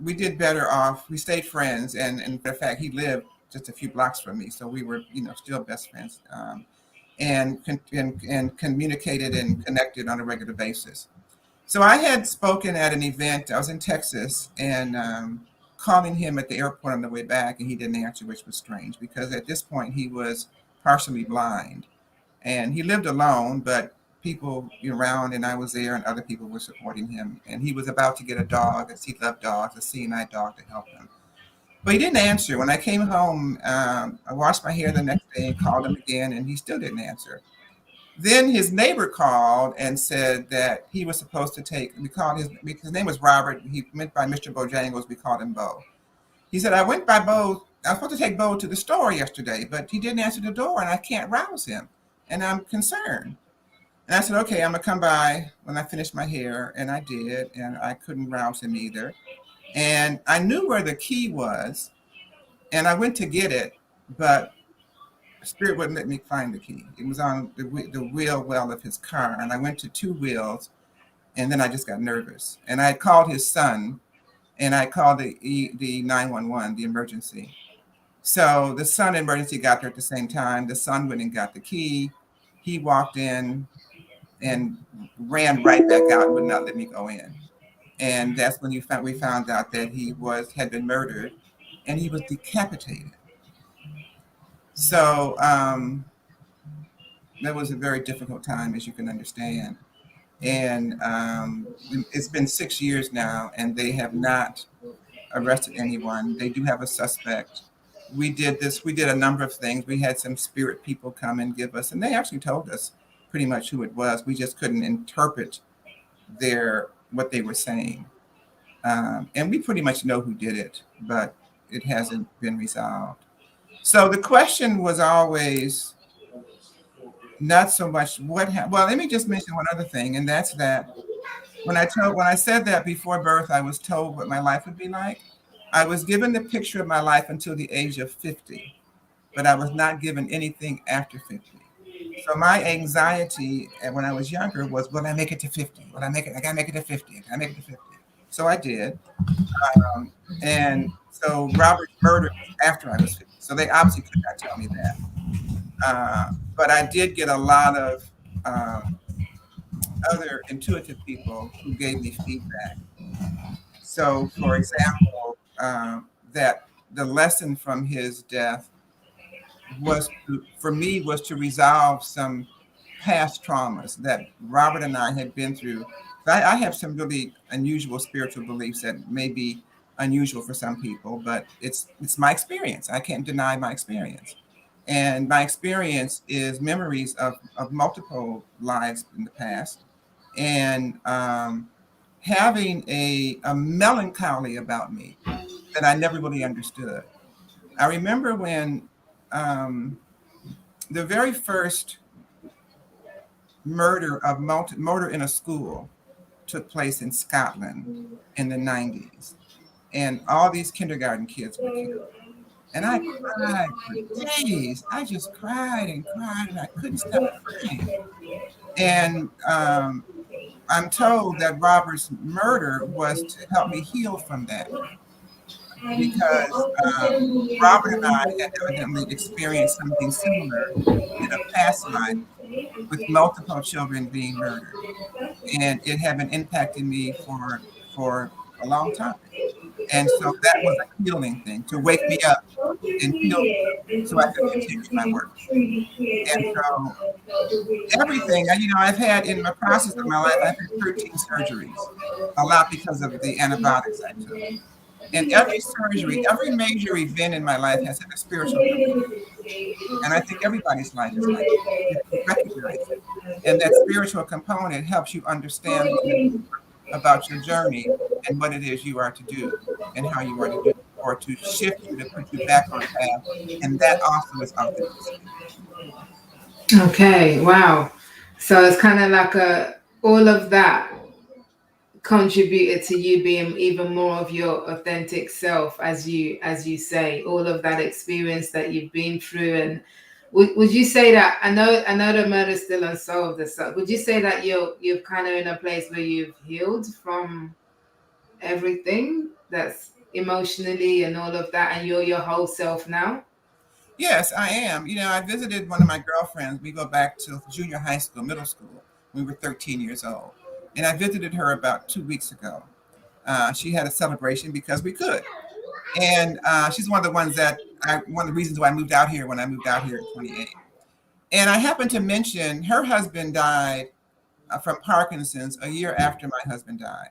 we did better off. We stayed friends. And in fact, he lived just a few blocks from me. So we were, still best friends and communicated and connected on a regular basis. So I had spoken at an event. I was in Texas and calling him at the airport on the way back, and he didn't answer, which was strange because at this point he was partially blind, and he lived alone, but people around, and I was there, and other people were supporting him. And he was about to get a dog, as he loved dogs, a seeing-eye dog to help him. But he didn't answer. When I came home, I washed my hair the next day and called him again, and he still didn't answer. Then his neighbor called and said that he was supposed to we called his name was Robert. He went by Mr. Bojangles. We called him Bo. He said, I went by Bo. I was supposed to take Bo to the store yesterday, but he didn't answer the door and I can't rouse him. And I'm concerned. And I said, okay, I'm going to come by when I finish my hair. And I did. And I couldn't rouse him either. And I knew where the key was. And I went to get it, but Spirit wouldn't let me find the key. It was on the wheel well of his car, and I went to 2 wheels, and then I just got nervous. And I called his son, and I called the 911, the emergency. So the son emergency got there at the same time. The son went and got the key. He walked in and ran right back out and would not let me go in. And that's when we found out that he had been murdered, and he was decapitated. So that was a very difficult time, as you can understand. And it's been 6 years now, and they have not arrested anyone. They do have a suspect. We did a number of things. We had some spirit people come and give us, and they actually told us pretty much who it was. We just couldn't interpret what they were saying. And we pretty much know who did it, but it hasn't been resolved. So the question was always not so much what happened. Well, let me just mention one other thing, and that's that when I said that before birth, I was told what my life would be like. I was given the picture of my life until the age of 50, but I was not given anything after 50. So my anxiety when I was younger was, will I make it to 50? Will I make it? I gotta make it to 50. I gotta make it to 50. So I did. And so Robert's murder was after I was 50. So they obviously could not tell me that. But I did get a lot of other intuitive people who gave me feedback. So, for example, that the lesson from his death for me was to resolve some past traumas that Robert and I had been through. I have some really unusual spiritual beliefs that may be unusual for some people, but it's my experience. I can't deny my experience. And my experience is memories of multiple lives in the past, and having a melancholy about me that I never really understood. I remember when the very first murder in a school took place in Scotland in the 90s, and all these kindergarten kids were killed. And I cried for days. I just cried and cried, and I couldn't stop crying. And I'm told that Robert's murder was to help me heal from that, because Robert and I had evidently experienced something similar in a past life with multiple children being murdered. And it had been impacting me for a long time. And so that was a healing thing, to wake me up and heal me so I could continue my work. And so everything, I've had in the process of my life, I've had 13 surgeries, a lot because of the antibiotics I took. And every surgery, every major event in my life has had a spiritual component. And I think everybody's life is like that. You recognize it. And that spiritual component helps you understand about your journey and what it is you are to do and how you are to do it, or to shift you, to put you back on path. And that also is authenticity. Okay, wow. So it's kind of like all of that contributed to you being even more of your authentic self, as you say, all of that experience that you've been through. And would you say that, I know the murder's still unsolved, so would you say that you're kind of in a place where you've healed from everything that's emotionally and all of that, and you're your whole self now? Yes, I am. I visited one of my girlfriends. We go back to junior high school, middle school. We were 13 years old. And I visited her about 2 weeks ago. She had a celebration because we could. And she's one of the ones one of the reasons why I moved out here when I moved out here at 28. And I happened to mention her husband died from Parkinson's a year after my husband died.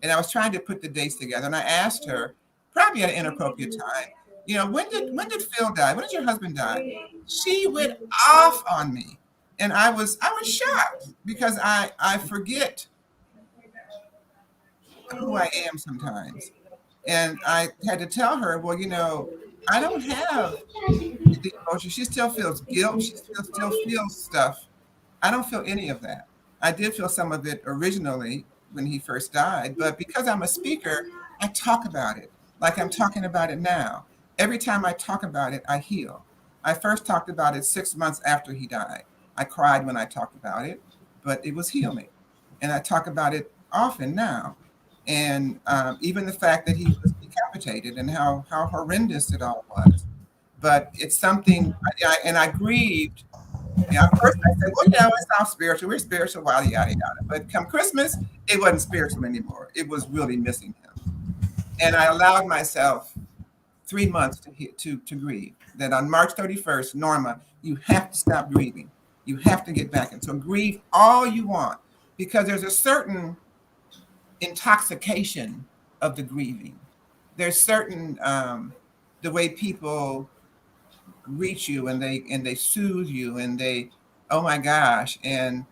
And I was trying to put the dates together. And I asked her, probably at an inappropriate time, when did Phil die? When did your husband die? She went off on me. And I was shocked, because I forget who I am sometimes. And I had to tell her, well, I don't have the emotion. She still feels guilt. She still feels stuff. I don't feel any of that. I did feel some of it originally when he first died, but because I'm a speaker, I talk about it like I'm talking about it now. Every time I talk about it, I heal. I first talked about it 6 months after he died. I cried when I talked about it, but it was healing. And I talk about it often now. And even the fact that he was decapitated and how horrendous it all was. But it's something, and I grieved. First I said, well, it's not spiritual. We're spiritual, yada, yada, yada. But come Christmas, it wasn't spiritual anymore. It was really missing him. And I allowed myself 3 months to grieve. That on March 31st, Norma, you have to stop grieving. You have to get back. And so grieve all you want, because there's a certain intoxication of the grieving. There's certain the way people reach you and they soothe you and they, oh my gosh, and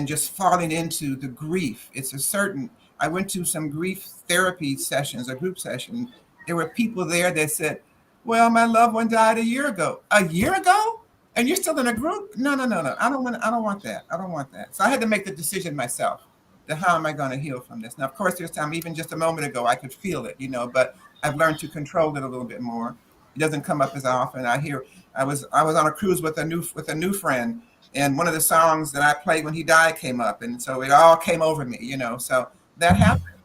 just falling into the grief. It's a certain, I went to some grief therapy sessions, a group session. There were people there that said, well, my loved one died a year ago. A year ago? And you're still in a group? No. I don't want that. I don't want that. So I had to make the decision myself that how am I going to heal from this? Now, of course, there's time, even just a moment ago, I could feel it, but I've learned to control it a little bit more. It doesn't come up as often. I was on a cruise with a new friend, and one of the songs that I played when he died came up, and so it all came over me, So that happened,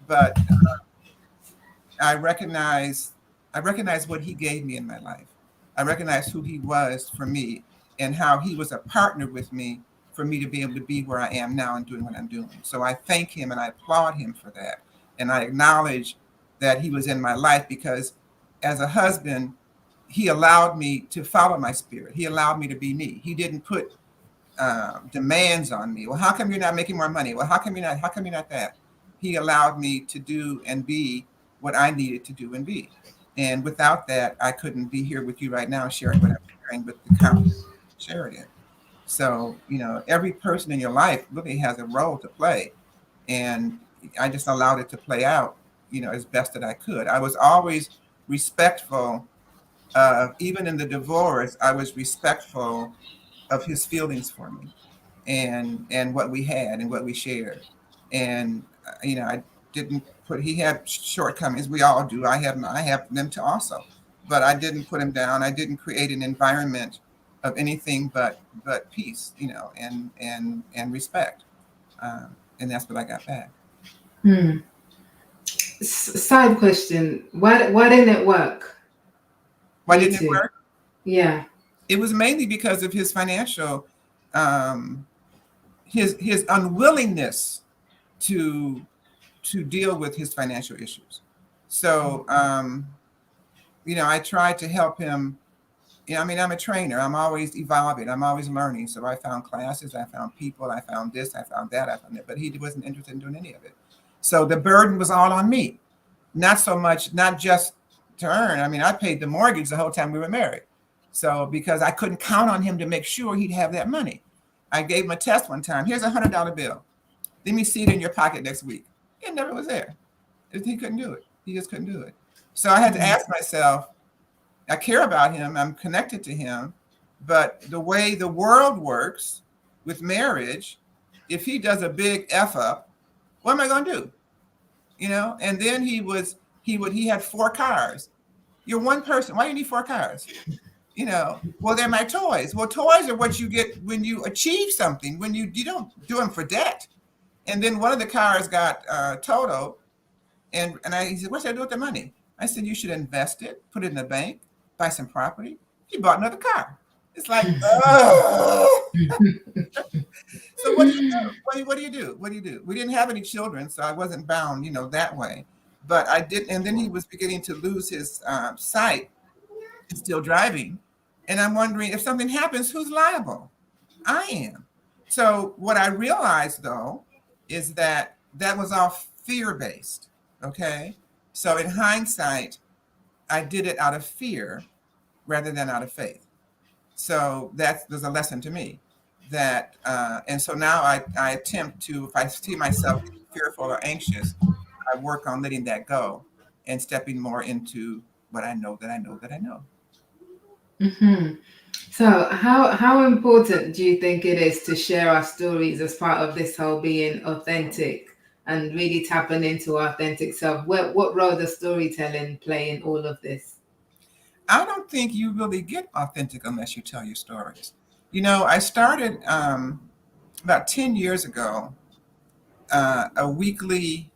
but I recognize what he gave me in my life. I recognize who he was for me and how he was a partner with me for me to be able to be where I am now and doing what I'm doing. So I thank him and I applaud him for that, and I acknowledge that he was in my life, because as a husband, he allowed me to follow my spirit. He allowed me to be me. He didn't put demands on me. Well, how come you're not making more money? Well, how come you're not that? He allowed me to do and be what I needed to do and be. And without that, I couldn't be here with you right now, sharing what I'm sharing with the company, sharing it. So, every person in your life really has a role to play. And I just allowed it to play out, as best that I could. I was always respectful. Even in the divorce, I was respectful of his feelings for me and what we had and what we shared. And, I didn't he had shortcomings. We all do. I have them too also, but I didn't put him down. I didn't create an environment of anything but peace, and respect. And that's what I got back. Side question. Why didn't it work? Why didn't it work? Yeah. It was mainly because of his financial, his unwillingness to deal with his financial issues. So, I tried to help him. I'm a trainer. I'm always evolving. I'm always learning. So I found classes, I found people, I found this, I found that, I found that, but he wasn't interested in doing any of it. So the burden was all on me. Not just to earn. I paid the mortgage the whole time we were married. So because I couldn't count on him to make sure he'd have that money. I gave him a test one time. Here's $100 bill. Let me see it in your pocket next week. It never was there. He couldn't do it. He just couldn't do it. So I had to ask myself, I care about him. I'm connected to him. But the way the world works with marriage, if he does a big F up, what am I going to do? And then he had 4 cars. You're one person. Why do you need 4 cars? Well, they're my toys. Well, toys are what you get when you achieve something, when you don't do them for debt. And then one of the cars got totaled. And he said, what should I do with the money? I said, you should invest it, put it in the bank, buy some property. He bought another car. It's like, oh. So what do you do? What do you do? What do you do? We didn't have any children, so I wasn't bound, that way. But I did. And then he was beginning to lose his sight, still driving. And I'm wondering, if something happens, who's liable? I am. So what I realized, though, is that was all fear-based, okay? So in hindsight, I did it out of fear rather than out of faith. So there's a lesson to me that, and so now I attempt to, if I see myself fearful or anxious, I work on letting that go and stepping more into what I know that I know that I know. Mm-hmm. So how important do you think it is to share our stories as part of this whole being authentic and really tapping into our authentic self? What role does storytelling play in all of this? I don't think you really get authentic unless you tell your stories. I started about 10 years ago, a weekly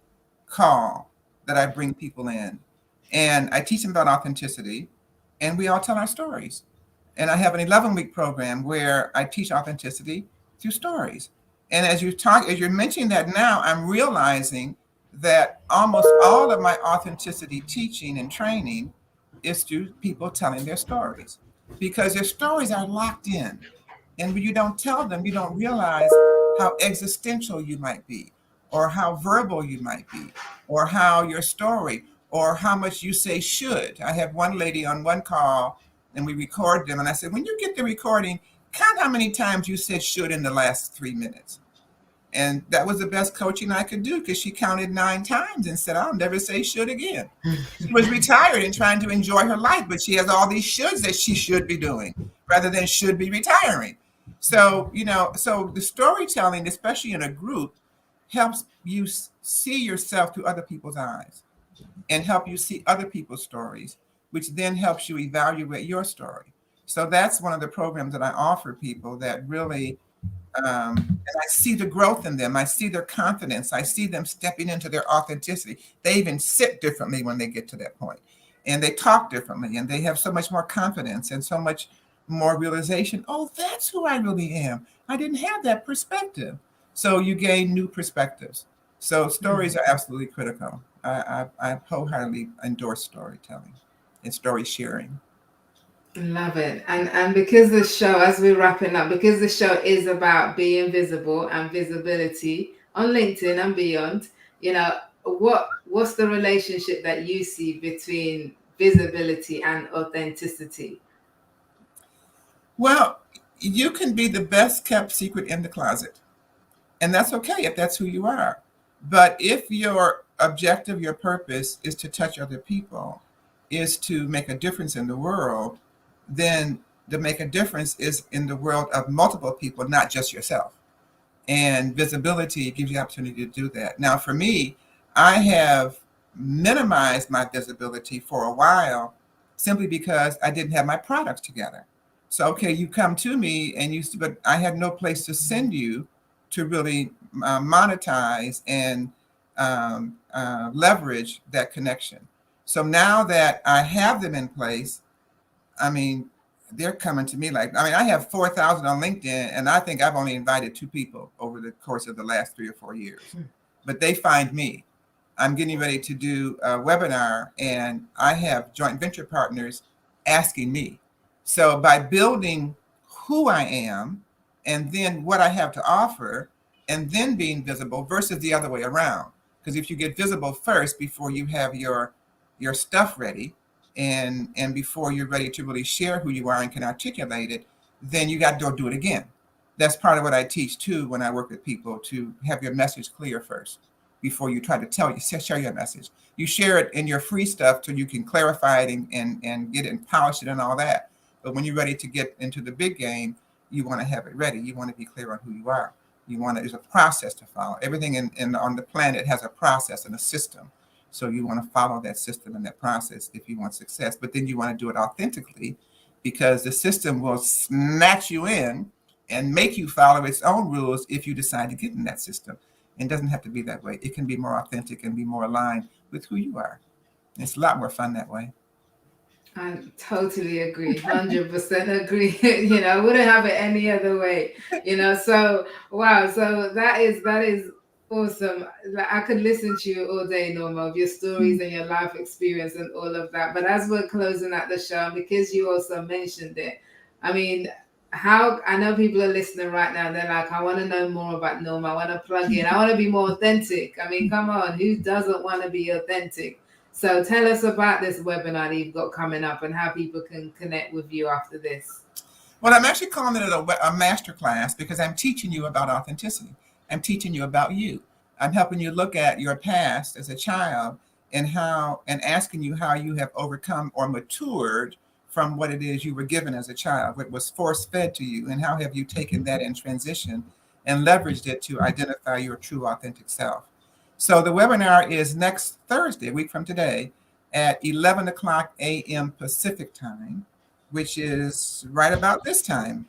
call that I bring people in, and I teach them about authenticity, and we all tell our stories. And I have an 11-week program where I teach authenticity through stories. And as you're mentioning that now, I'm realizing that almost all of my authenticity teaching and training is through people telling their stories, because their stories are locked in. And when you don't tell them, you don't realize how existential you might be, or how verbal you might be, or how your story, or how much you say should. I had one lady on one call, and we recorded them, and I said, when you get the recording, count how many times you said should in the last 3 minutes. And that was the best coaching I could do, because she counted 9 times and said, I'll never say should again. She was retired and trying to enjoy her life, but she has all these shoulds that she should be doing rather than should be retiring. So, so the storytelling, especially in a group, helps you see yourself through other people's eyes and help you see other people's stories, which then helps you evaluate your story. So that's one of the programs that I offer people that really, and I see the growth in them. I see their confidence. I see them stepping into their authenticity. They even sit differently when they get to that point, and they talk differently, and they have so much more confidence and so much more realization. Oh, that's who I really am. I didn't have that perspective. So you gain new perspectives. So stories are absolutely critical. I wholeheartedly endorse storytelling and story sharing. Love it. And because the show, as we're wrapping up, because the show is about being visible and visibility on LinkedIn and beyond, what's the relationship that you see between visibility and authenticity? Well, you can be the best kept secret in the closet, and that's okay if that's who you are. But if your objective, your purpose is to touch other people, is to make a difference in the world, then to make a difference is in the world of multiple people, not just yourself. And visibility gives you the opportunity to do that. Now, for me, I have minimized my visibility for a while simply because I didn't have my products together. So, okay, you come to me but I had no place to send you to really monetize and leverage that connection. So now that I have them in place, I mean, they're coming to me I have 4,000 on LinkedIn, and I think I've only invited 2 people over the course of the last 3 or 4 years. But they find me. I'm getting ready to do a webinar, and I have joint venture partners asking me. So by building who I am and then what I have to offer, and then being visible versus the other way around. Because if you get visible first before you have your stuff ready, and before you're ready to really share who you are and can articulate it, then you got to go do it again. That's part of what I teach too when I work with people, to have your message clear first before you try to share your message. You share it in your free stuff so you can clarify it and get it and polish it and all that. But when you're ready to get into the big game, you want to have it ready. You want to be clear on who you are. There's a process to follow. Everything on the planet has a process and a system. So you want to follow that system and that process if you want success. But then you want to do it authentically, because the system will snatch you in and make you follow its own rules if you decide to get in that system. It doesn't have to be that way. It can be more authentic and be more aligned with who you are. It's a lot more fun that way. I totally agree, 100% agree. I wouldn't have it any other way. So wow, so that is awesome. I could listen to you all day, Norma, of your stories and your life experience and all of that. But as we're closing out the show, because you also mentioned it, I mean, I know people are listening right now, they're like, I want to know more about Norma. I want to plug in. I want to be more authentic. I mean, come on, who doesn't want to be authentic? So tell us about this webinar that you've got coming up and how people can connect with you after this. Well, I'm actually calling it a masterclass, because I'm teaching you about authenticity. I'm teaching you about you. I'm helping you look at your past as a child and asking you how you have overcome or matured from what it is you were given as a child, what was force fed to you, and how have you taken that in transition and leveraged it to identify your true authentic self. So the webinar is next Thursday, a week from today, at 11 o'clock a.m. Pacific time, which is right about this time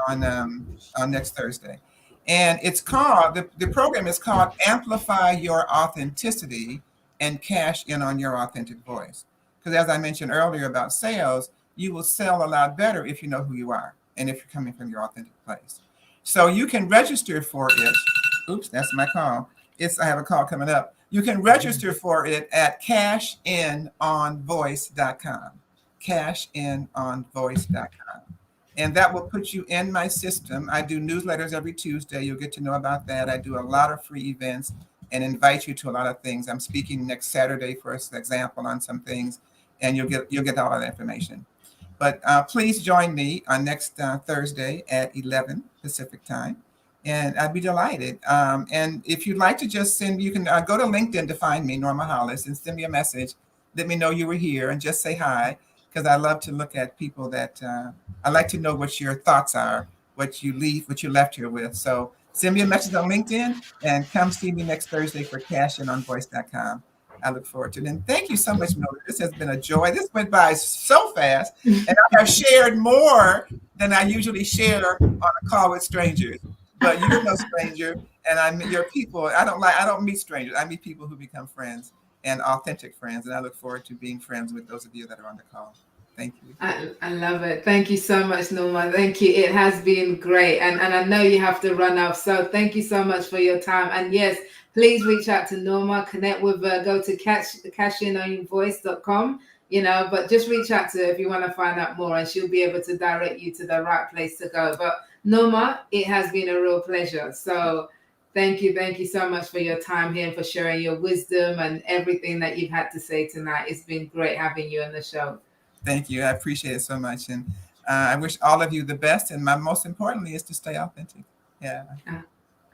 on next Thursday. And it's called, the program is called Amplify Your Authenticity and Cash In on Your Authentic Voice. Because as I mentioned earlier about sales, you will sell a lot better if you know who you are and if you're coming from your authentic place. So you can register for it. Oops, that's my call. I have a call coming up. You can register for it at cashinonvoice.com. Cashinonvoice.com. And that will put you in my system. I do newsletters every Tuesday. You'll get to know about that. I do a lot of free events and invite you to a lot of things. I'm speaking next Saturday, for example, on some things, and you'll get all that information. But please join me on next Thursday at 11 Pacific time, and I'd be delighted. And if you'd like to just send, you can go to LinkedIn to find me, Norma Hollis, and send me a message. Let me know you were here and just say hi, because I love to look at people that I like to know what your thoughts are, what you left here with. So send me a message on LinkedIn and come see me next Thursday for cashinonvoice.com. I look forward to it. And thank you so much, Mildred. This has been a joy. This went by so fast. And I have shared more than I usually share on a call with strangers. But you're no stranger, and you're people. I don't meet strangers. I meet people who become friends and authentic friends. And I look forward to being friends with those of you that are on the call. Thank you. I love it. Thank you so much, Norma. Thank you. It has been great. And I know you have to run off. So thank you so much for your time. And yes, please reach out to Norma, connect with her, go to cashinonvoice.com, but just reach out to her if you want to find out more, and she'll be able to direct you to the right place to go. But Norma, it has been a real pleasure. So thank you so much for your time here and for sharing your wisdom and everything that you've had to say tonight. It's been great having you on the show. Thank you. I appreciate it so much. And I wish all of you the best. And most importantly is to stay authentic. Yeah.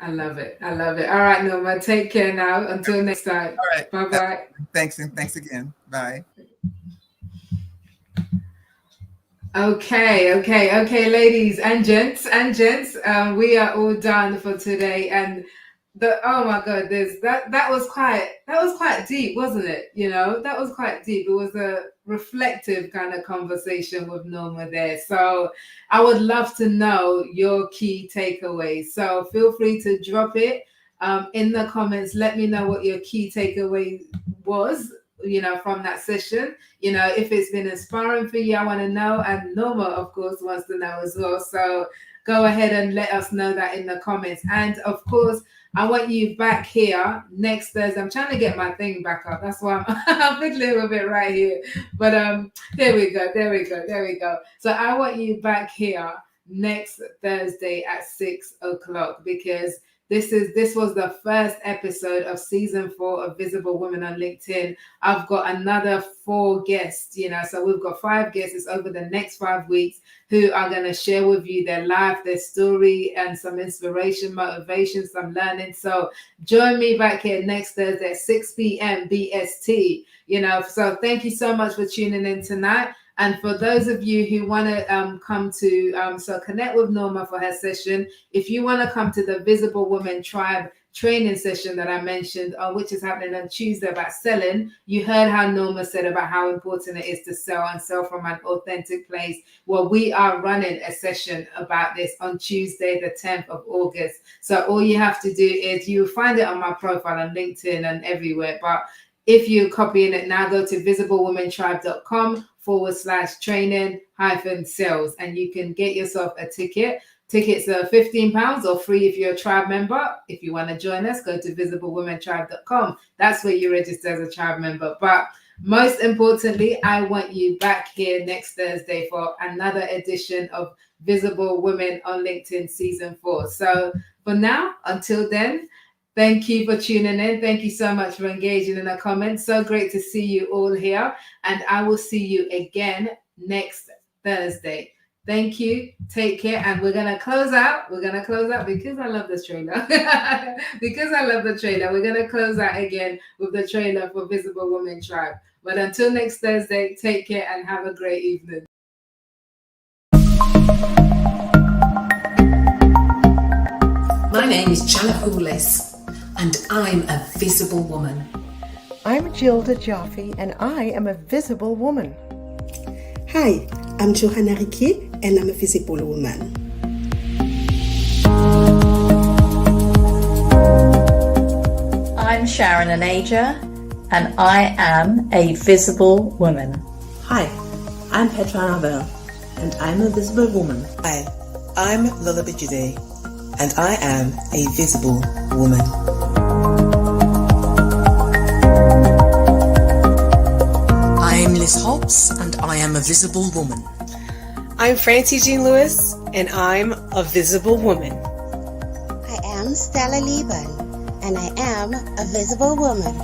I love it. All right, Norma, take care now. Until next time. All right. Bye-bye. Thanks, and thanks again. Bye. Okay, ladies and gents, we are all done for today. And oh my God, that was quite deep, wasn't it? That was quite deep. It was a reflective kind of conversation with Norma there. So I would love to know your key takeaways. So feel free to drop it in the comments. Let me know what your key takeaway was, from that session. If it's been inspiring for you, I want to know. And Norma, of course, wants to know as well. So go ahead and let us know that in the comments. And of course, I want you back here next Thursday. I'm trying to get my thing back up. That's why I'm fiddling with it right here. But there we go. So I want you back here next Thursday at 6 o'clock, because this was the first episode of season 4 of Visible Women on LinkedIn. I've got another 4 guests, so we've got 5 guests over the next 5 weeks who are going to share with you their life, their story, and some inspiration, motivation, some learning. So join me back here next Thursday at 6 p.m. BST. So thank you so much for tuning in tonight. And for those of you who want to come to, connect with Norma for her session. If you want to come to the Visible Woman Tribe training session that I mentioned, which is happening on Tuesday about selling, you heard how Norma said about how important it is to sell and sell from an authentic place. Well, we are running a session about this on Tuesday, the 10th of August. So all you have to do is you find it on my profile on LinkedIn and everywhere. But if you're copying it now, go to visiblewomantribe.com/training-sales, and you can get yourself a ticket. Tickets are £15 or free if you're a tribe member. If you want to join us, go to visiblewomantribe.com. That's where you register as a tribe member. But most importantly, I want you back here next Thursday for another edition of Visible Women on LinkedIn Season 4. So for now, until then, thank you for tuning in. Thank you so much for engaging in the comments. So great to see you all here. And I will see you again next Thursday. Thank you. Take care. And we're going to close out. Because I love this trailer. We're going to close out again with the trailer for Visible Women Tribe. But until next Thursday, take care and have a great evening. My name is Norma Hollis, and I'm a visible woman. I'm Mildred Jaffe, and I am a visible woman. Hi, I'm Johanna Ricky, and I'm a visible woman. I'm Sharon Anaja, and I am a visible woman. Hi, I'm Petra Annabelle, and I'm a visible woman. Hi, I'm Talabi, and I am a visible woman. I am a visible woman. I'm Francie Jean Lewis, and I'm a visible woman. I am Stella Lieben, and I am a visible woman.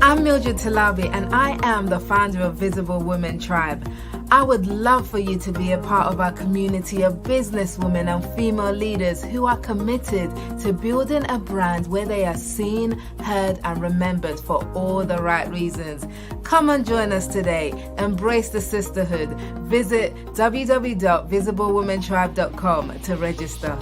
I'm Mildred Talabi, and I am the founder of Visible Women Tribe. I would love for you to be a part of our community of businesswomen and female leaders who are committed to building a brand where they are seen, heard, and remembered for all the right reasons. Come and join us today. Embrace the sisterhood. Visit www.visiblewomentribe.com to register.